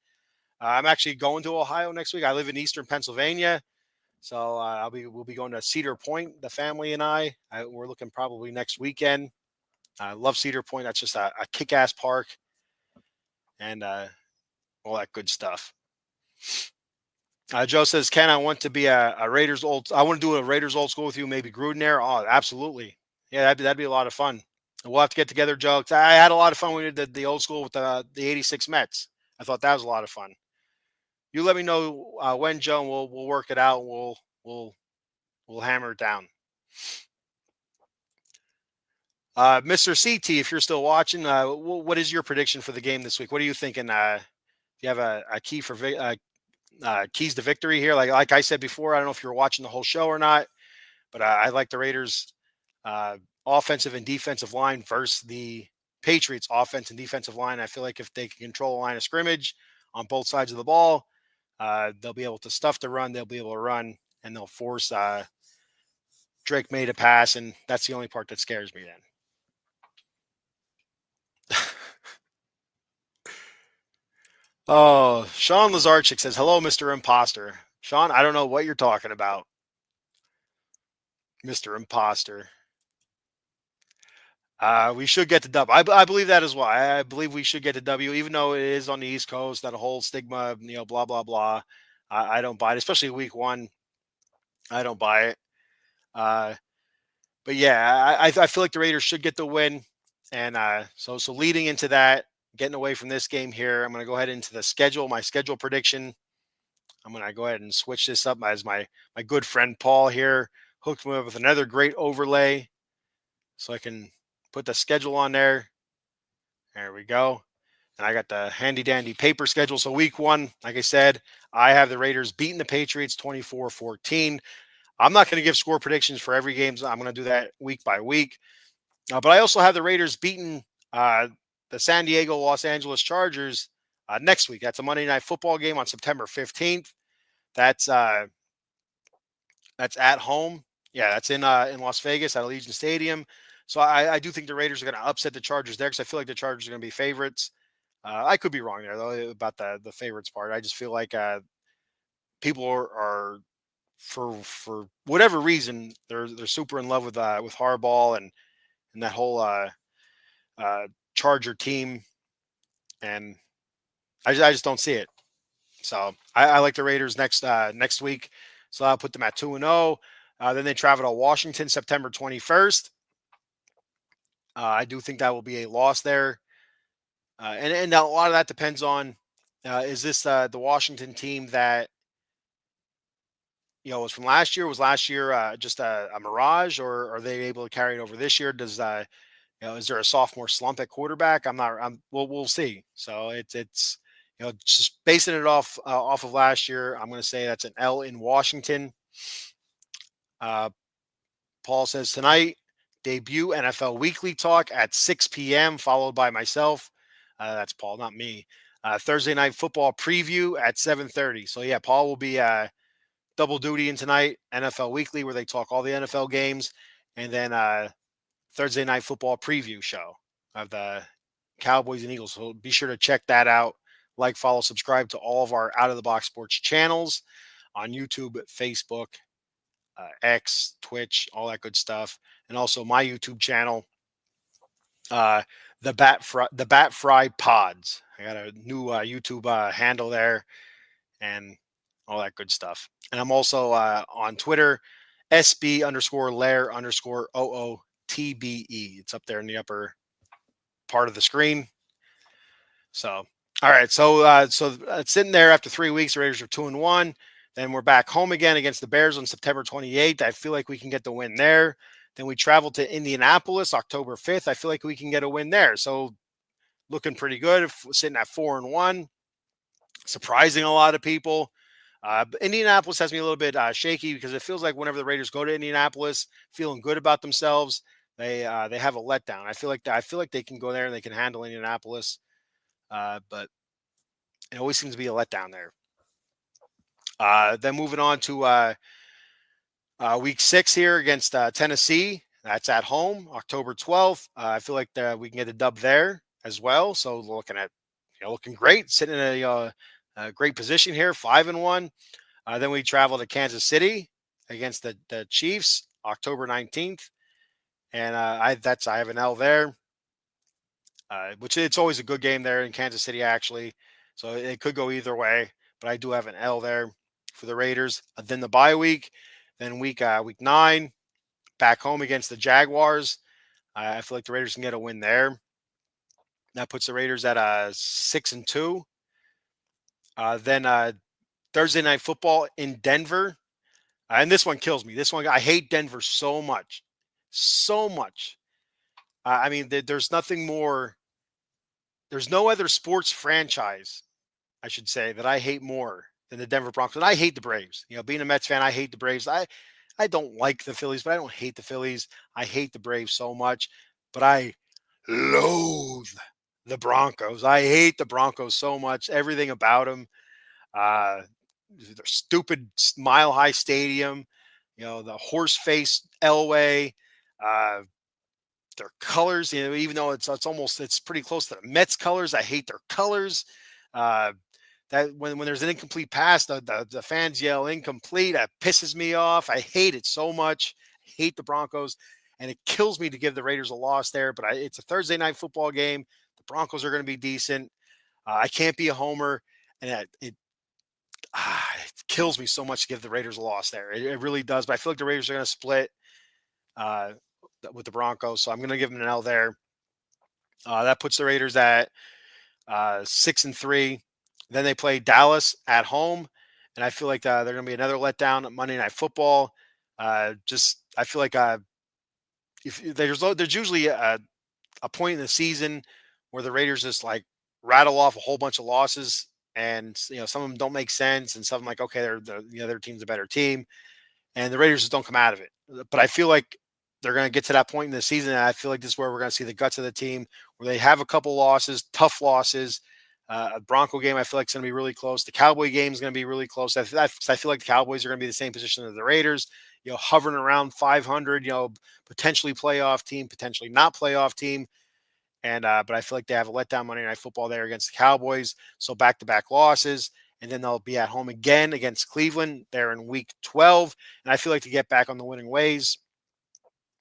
I'm actually going to Ohio next week. I live in Eastern Pennsylvania. So we'll be going to Cedar Point, the family and I. We're looking probably next weekend. I love Cedar Point. That's just a kick-ass park and all that good stuff. Joe says, "Ken, I want to be a Raiders old. I want to do a Raiders old school with you. Maybe Gruden there." Oh, absolutely. Yeah, that'd be a lot of fun. We'll have to get together, Joe. I had a lot of fun when we did the old school with the '86 Mets. I thought that was a lot of fun. You let me know when, Joe, and we'll work it out. We'll hammer it down. Mr. CT, if you're still watching, what is your prediction for the game this week? What are you thinking? Do you have a key for keys to victory here? Like I said before, I don't know if you're watching the whole show or not, but I like the Raiders offensive and defensive line versus the Patriots offense and defensive line. I feel like if they can control a line of scrimmage on both sides of the ball, they'll be able to stuff the run. They'll be able to run, and they'll force Drake May to pass, and that's the only part that scares me then. Oh, Sean Lazarchik says, "Hello, Mr. Imposter." Sean, I don't know what you're talking about. Mr. Imposter. We should get the dub. I believe that as well. I believe we should get the W, even though it is on the East Coast, that whole stigma, blah, blah, blah. I don't buy it, especially week one. I don't buy it. Uh, but yeah, I feel like the Raiders should get the win. And so leading into that, getting away from this game here, I'm going to go ahead into the schedule, my schedule prediction. I'm going to go ahead and switch this up as my good friend Paul here hooked me up with another great overlay, so I can put the schedule on there. There we go. And I got the handy dandy paper schedule. So week one, like I said, I have the Raiders beating the Patriots 24-14. I'm not going to give score predictions for every game. So I'm going to do that week by week. But I also have the Raiders beating the San Diego Los Angeles Chargers next week. That's a Monday Night Football game on September 15th. That's at home. Yeah, that's in Las Vegas at Allegiant Stadium. So I do think the Raiders are going to upset the Chargers there because I feel like the Chargers are going to be favorites. I could be wrong there though about the favorites part. I just feel like people are for whatever reason they're super in love with Harbaugh and that whole uh, Charger team, and I just don't see it. So I like the Raiders next week. So I'll put them at 2-0. Then they travel to Washington September 21st. I do think that will be a loss there. And a lot of that depends on is this the Washington team that was from last year? Was last year just a mirage, or are they able to carry it over this year? Does is there a sophomore slump at quarterback? I'm not. We'll see. So it's just basing it off of last year. I'm going to say that's an L in Washington. Uh, Paul says tonight debut NFL Weekly Talk at 6 p.m. followed by myself. That's Paul, not me. Thursday night football preview at 7:30. So yeah, Paul will be double duty in tonight NFL Weekly where they talk all the NFL games, and then Thursday night football preview show of the Cowboys and Eagles. So be sure to check that out. Like, follow, subscribe to all of our Out of the Box Sports channels on YouTube, Facebook, X, Twitch, all that good stuff, and also my YouTube channel, the Bat Fry Pods. I got a new YouTube handle there, and all that good stuff. And I'm also on Twitter, SB_Lair_OOTBE. It's up there in the upper part of the screen. So, all right. So sitting there after 3 weeks, the Raiders are 2-1. Then we're back home again against the Bears on September 28th. I feel like we can get the win there. Then we travel to Indianapolis October 5th. I feel like we can get a win there. So looking pretty good. Sitting at 4-1, surprising a lot of people. Indianapolis has me a little bit shaky because it feels like whenever the Raiders go to Indianapolis, feeling good about themselves, they have a letdown. I feel like they can go there and they can handle Indianapolis, but it always seems to be a letdown there. Then moving on to week 6 here against Tennessee. That's at home, October 12th. I feel like we can get a dub there as well. So looking great, sitting in a great position here, 5-1. Then we travel to Kansas City against the Chiefs, October 19th, and I have an L there, which it's always a good game there in Kansas City actually. So it could go either way, but I do have an L there for the Raiders. Then the bye week, then week 9, back home against the Jaguars. I feel like the Raiders can get a win there. That puts the Raiders at 6-2. Then Thursday night football in Denver. And this one kills me. This one, I hate Denver so much. So much. I mean, there's nothing more. There's no other sports franchise, I should say, that I hate more than the Denver Broncos. And I hate the Braves. Being a Mets fan, I hate the Braves. I don't like the Phillies, but I don't hate the Phillies. I hate the Braves so much, but I loathe the Broncos. I hate the Broncos so much. Everything about them. Their stupid Mile High Stadium, the horse face Elway, their colors, even though it's pretty close to the Mets colors. I hate their colors. That when there's an incomplete pass, the fans yell incomplete. That pisses me off. I hate it so much. I hate the Broncos, and it kills me to give the Raiders a loss there. But it's a Thursday night football game. The Broncos are going to be decent. I can't be a homer, and kills me so much to give the Raiders a loss there. It really does. But I feel like the Raiders are going to split uh, with the Broncos, so I'm going to give them an L there. That puts the Raiders at 6-3. Then they play Dallas at home, and I feel like they're going to be another letdown at Monday Night Football. Just I feel like if there's usually a point in the season where the Raiders just like rattle off a whole bunch of losses, and some of them don't make sense, and some of them like okay, their team's a better team, and the Raiders just don't come out of it. But I feel like they're going to get to that point in the season, and I feel like this is where we're going to see the guts of the team, where they have a couple losses, tough losses. A Bronco game, I feel like it's going to be really close. The Cowboy game is going to be really close. I feel like the Cowboys are going to be the same position as the Raiders, hovering around 500, potentially playoff team, potentially not playoff team. And but I feel like they have a letdown Monday Night Football there against the Cowboys. So back-to-back losses. And then they'll be at home again against Cleveland. They're in week 12. And I feel like to get back on the winning ways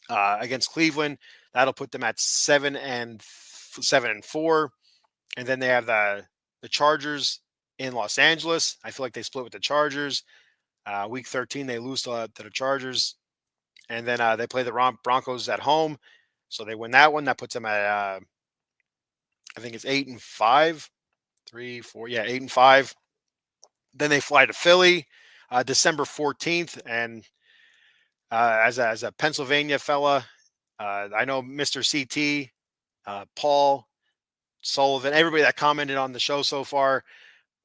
against Cleveland, that'll put them at 7-4. And then they have the Chargers in Los Angeles. I feel like they split with the Chargers. Week 13, they lose to the Chargers. And then they play the Broncos at home. So they win that one. That puts them at, I think it's 8-5. 3, 4, yeah, 8-5. Then they fly to Philly December 14th. And as a Pennsylvania fella, I know Mr. CT, Paul, Sullivan, everybody that commented on the show so far,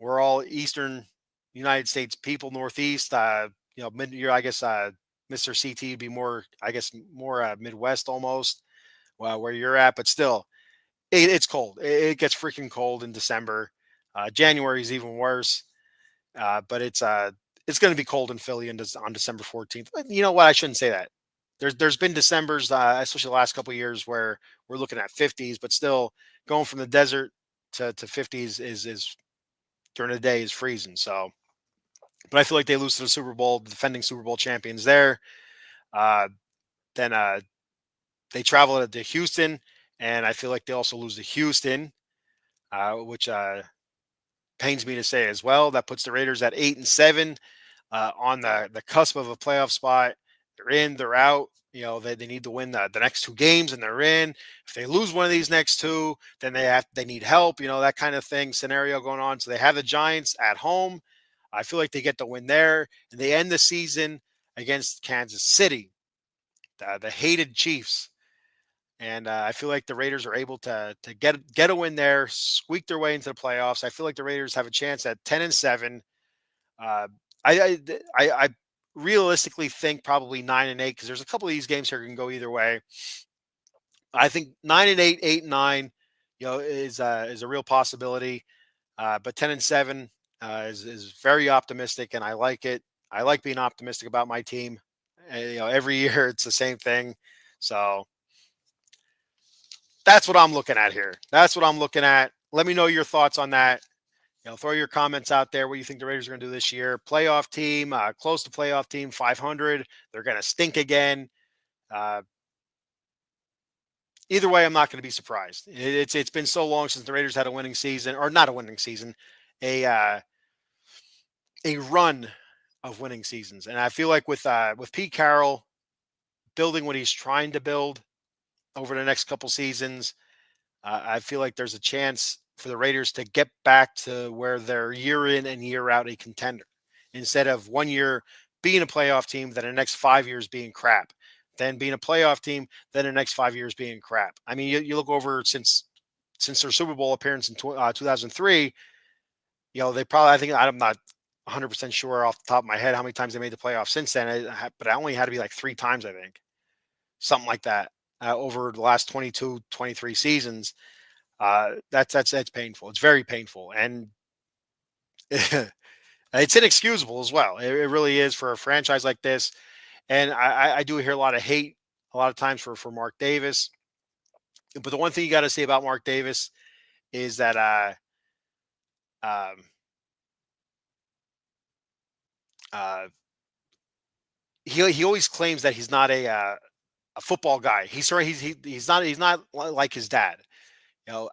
we're all Eastern United States people, Northeast. Mid-year, I guess Mr. CT would be more, I guess, more Midwest almost, where you're at. But still, it's cold. It gets freaking cold in December. January is even worse. But it's going to be cold in Philly on December 14th. But you know what? I shouldn't say that. There's been Decembers, especially the last couple of years, where we're looking at 50s, but still going from the desert to 50s is during the day is freezing. So, but I feel like they lose to the Super Bowl, defending Super Bowl champions there. Then they travel to Houston, and I feel like they also lose to Houston, which pains me to say as well. That puts the Raiders at 8-7 on the cusp of a playoff spot. They're in, they're out. They need to win the next two games, and they're in. If they lose one of these next two, then they need help. That kind of thing scenario going on. So they have the Giants at home. I feel like they get the win there, and they end the season against Kansas City, the hated Chiefs. And I feel like the Raiders are able to get a win there, squeak their way into the playoffs. I feel like the Raiders have a chance at 10-7. I realistically think probably 9-8 because there's a couple of these games here can go either way. I think 9-8, 8-9, is a real possibility. But 10-7 is very optimistic, and I like it. I like being optimistic about my team. Every year it's the same thing. So that's what I'm looking at here. That's what I'm looking at. Let me know your thoughts on that. Throw your comments out there. What you think the Raiders are going to do this year? Playoff team, close to playoff team, 500. They're going to stink again. Either way, I'm not going to be surprised. It's been so long since the Raiders had a winning season, or not a winning season, a run of winning seasons. And I feel like with Pete Carroll building what he's trying to build over the next couple seasons, I feel like there's a chance for the Raiders to get back to where they're year in and year out a contender, instead of 1 year being a playoff team, then the next 5 years being crap, then being a playoff team, then the next 5 years being crap. I mean, you look over since their Super Bowl appearance in 2003, they probably, I think, I'm not 100% sure off the top of my head how many times they made the playoffs since then, but I only had to be like 3 times, I think, something like that. Over the last 22, 23 seasons. That's painful. It's very painful. And it's inexcusable as well. It really is for a franchise like this. And I do hear a lot of hate a lot of times for Mark Davis. But the one thing you got to say about Mark Davis is that he always claims that he's not a football guy. He's not like his dad.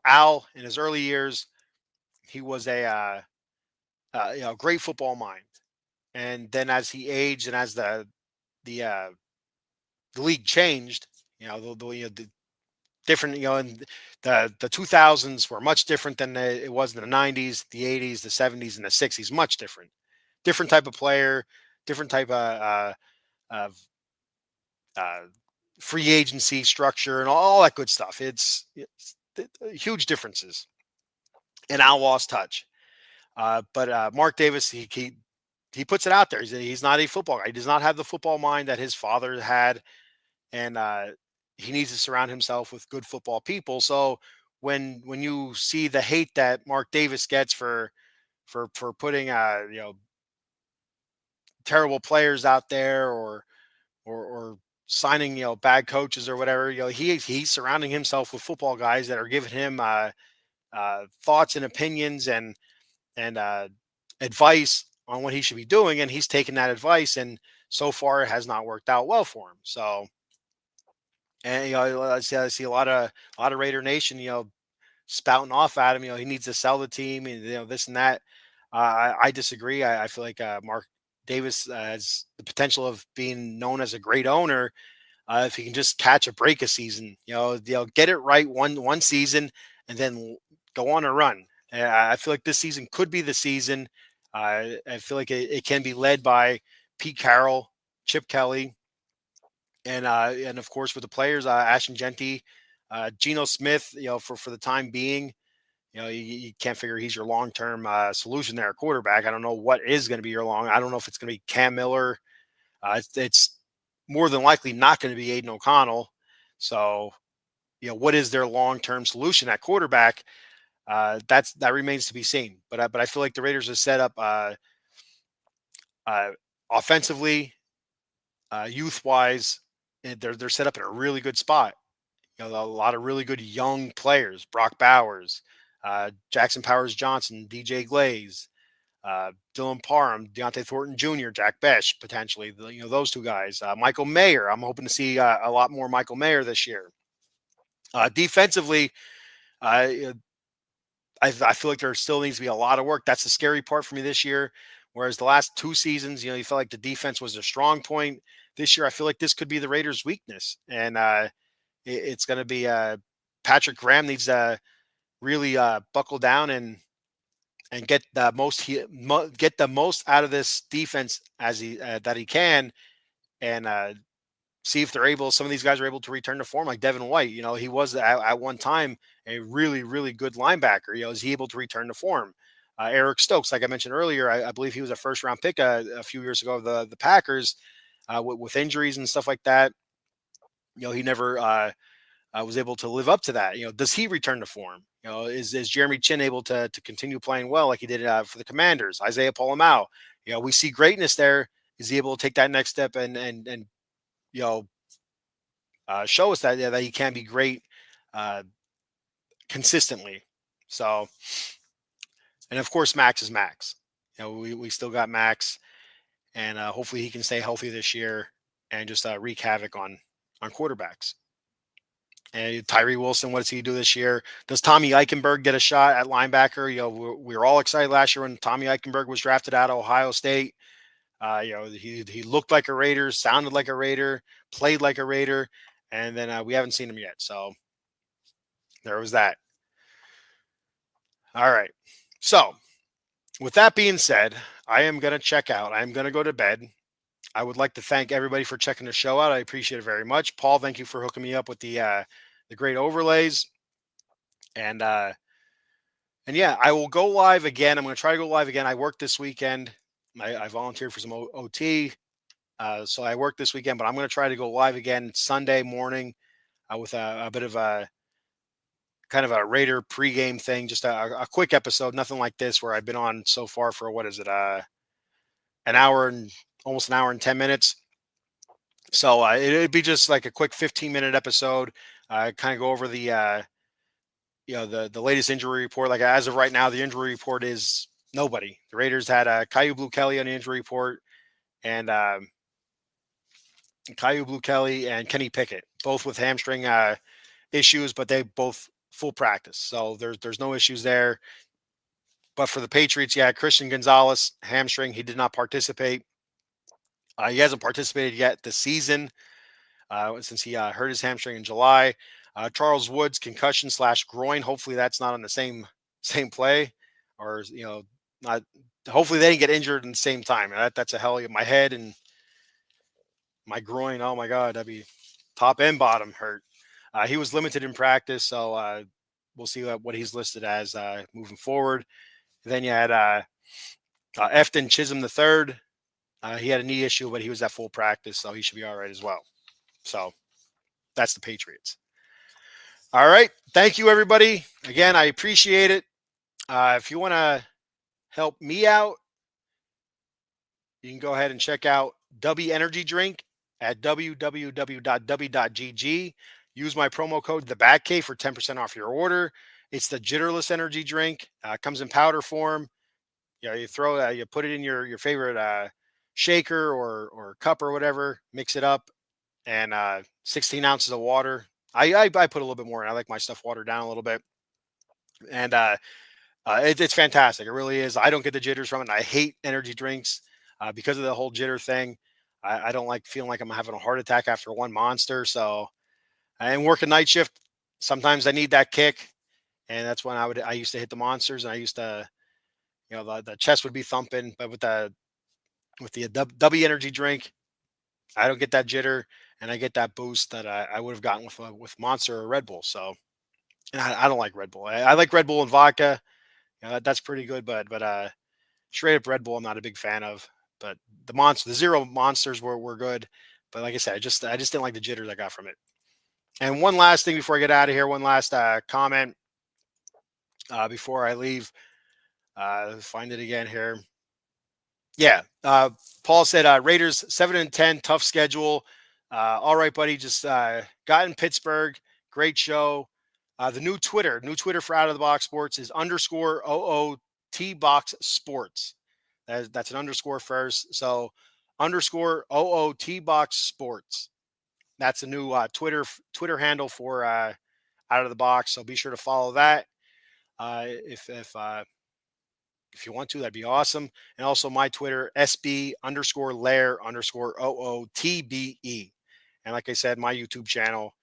Al in his early years, he was a great football mind. And then as he aged and as the uh, the league changed, the different, and the 2000s were much different than it was in the 90s, the 80s, the 70s, and the 60s. Much different type of player, different type of uh, free agency structure and all that good stuff. It's huge differences, and Al lost touch. But Mark Davis, he puts it out there. He's not a football guy. He does not have the football mind that his father had, and he needs to surround himself with good football people. So when you see the hate that Mark Davis gets for putting terrible players out there, or signing bad coaches or whatever, he's surrounding himself with football guys that are giving him thoughts and opinions and advice on what he should be doing, and he's taken that advice, and so far it has not worked out well for him. So, and I see a lot of Raider Nation, spouting off at him. He needs to sell the team, and this and that. I disagree. I feel like Mark Davis has the potential of being known as a great owner if he can just catch a break a season. Get it right one season and then go on a run. I feel like this season could be the season. I feel like it can be led by Pete Carroll, Chip Kelly, and of course with the players, Ashton Genty, Geno Smith. For the time being, you can't figure he's your long term solution there at quarterback. I don't know what is going to be your long. I don't know if it's going to be Cam Miller. It's more than likely not going to be Aiden O'Connell. So, what is their long term solution at quarterback? That remains to be seen. But I feel like the Raiders are set up offensively, youth wise. They're set up in a really good spot. A lot of really good young players: Brock Bowers, Jackson Powers Johnson, DJ Glaze, Dylan Parham, Deontay Thornton Jr., Jack Besh, potentially. Those two guys. Michael Mayer. I'm hoping to see a lot more Michael Mayer this year. Defensively, I feel like there still needs to be a lot of work. That's the scary part for me this year. Whereas the last two seasons, you felt like the defense was a strong point. This year, I feel like this could be the Raiders' weakness, and it's going to be Patrick Graham needs to really buckle down and get get the most out of this defense as that he can, and see if they're able. Some of these guys are able to return to form, like Devin White. He was at one time a really, really good linebacker. Is he able to return to form? Eric Stokes, like I mentioned earlier, I believe he was a first round pick a few years ago of the Packers. With injuries and stuff like that, he never was able to live up to that. Does he return to form? Is Jeremy Chin able to continue playing well like he did for the Commanders? Isaiah Polamau, we see greatness there. Is he able to take that next step and show us that he can be great consistently? So, and of course, Max is Max. We still got Max, and hopefully he can stay healthy this year and just wreak havoc on quarterbacks. And Tyree Wilson, what does he do this year? Does Tommy Eichenberg get a shot at linebacker? We were all excited last year when Tommy Eichenberg was drafted out of Ohio State. He looked like a Raider, sounded like a Raider, played like a Raider, and then we haven't seen him yet. So there was that. All right. So with that being said, I am going to check out. I'm going to go to bed. I would like to thank everybody for checking the show out. I appreciate it very much. Paul, thank you for hooking me up with the great overlays. And yeah, I will go live again. I'm going to try to go live again. I worked this weekend. I volunteered for some OT. So I worked this weekend, but I'm going to try to go live again Sunday morning with a bit of a kind of a Raider pregame thing, just a quick episode, nothing like this where I've been on so far for, what is it, an hour and almost an hour and 10 minutes. So it'd be just like a quick 15-minute episode, kind of go over the latest injury report. Like as of right now, the injury report is nobody. The Raiders had Caillou Blue Kelly on the injury report, and Caillou Blue Kelly and Kenny Pickett, both with hamstring issues, but they both full practice. So there's no issues there. But for the Patriots, Christian Gonzalez, hamstring, he did not participate. He hasn't participated yet this season since he hurt his hamstring in July. Charles Woods, concussion / groin. Hopefully that's not on the same play, or not. Hopefully they didn't get injured in the same time. That's a hell of my head and my groin. Oh my God, that'd be top and bottom hurt. He was limited in practice, so we'll see what he's listed as moving forward. Then you had Efton Chisholm III. He had a knee issue, but he was at full practice, so he should be all right as well. So that's the Patriots. All right. Thank you, everybody. Again, I appreciate it. If you want to help me out, you can go ahead and check out W Energy Drink at www.w.gg. Use my promo code TheBatCave for 10% off your order. It's the Jitterless energy drink. Comes in powder form. You throw you put it in your favorite shaker or cup or whatever. Mix it up, and 16 ounces of water. I put a little bit more in. I like my stuff watered down a little bit, and it's fantastic. It really is. I don't get the jitters from it. And I hate energy drinks because of the whole jitter thing. I don't like feeling like I'm having a heart attack after one Monster. So, and working night shift, sometimes I need that kick, and that's when I used to hit the Monsters, and I used to, the chest would be thumping. But with the W Energy drink, I don't get that jitter, and I get that boost that I would have gotten with Monster or Red Bull. So, and I don't like Red Bull. I like Red Bull and vodka. That's pretty good, but straight up Red Bull, I'm not a big fan of. But the Zero Monsters were good. But like I said, I just didn't like the jitters I got from it. And one last thing before I get out of here, one last comment before I leave. Find it again here. Yeah. Paul said Raiders 7-10, tough schedule. All right, buddy. Just got in Pittsburgh. Great show. The new Twitter for Out of the Box Sports is _OOTBox Sports. That's an underscore first. So _OOTBox Sports. That's a new Twitter handle for Out of the Box. So be sure to follow that. If you want to, that'd be awesome. And also my Twitter, SB_Lair_OOTBE. And like I said, my YouTube channel,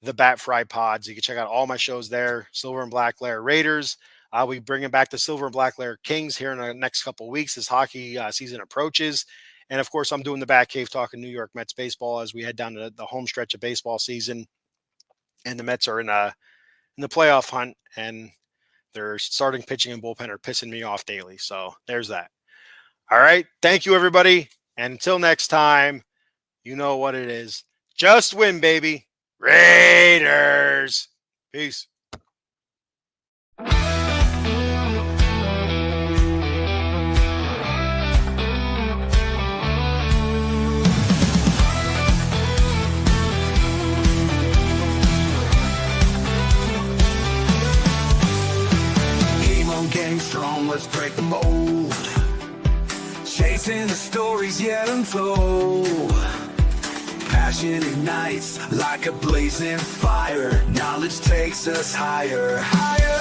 The Bat Fry Pods. You can check out all my shows there. Silver and Black Lair Raiders. I'll be bringing back the Silver and Black Lair Kings here in the next couple of weeks as hockey season approaches. And of course, I'm doing the Batcave talking New York Mets baseball as we head down to the home stretch of baseball season. And the Mets are in the playoff hunt, and their starting pitching and bullpen are pissing me off daily. So there's that. All right. Thank you, everybody. And until next time, you know what it is. Just win, baby. Raiders. Peace. Getting strong, let's break the mold. Chasing the stories yet untold. Passion ignites like a blazing fire. Knowledge takes us higher, higher.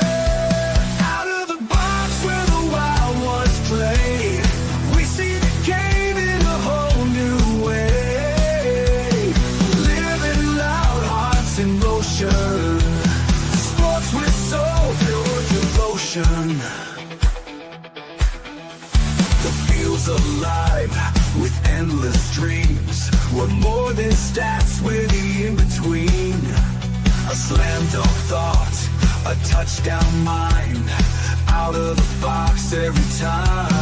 Out of the box where the wild ones play. We see the game in a whole new way. Living loud, hearts in motion. Sports with soul, pure devotion. The field's alive with endless dreams. We're more than stats, we're the in-between. A slam dunk thought, a touchdown mind. Out of the box every time.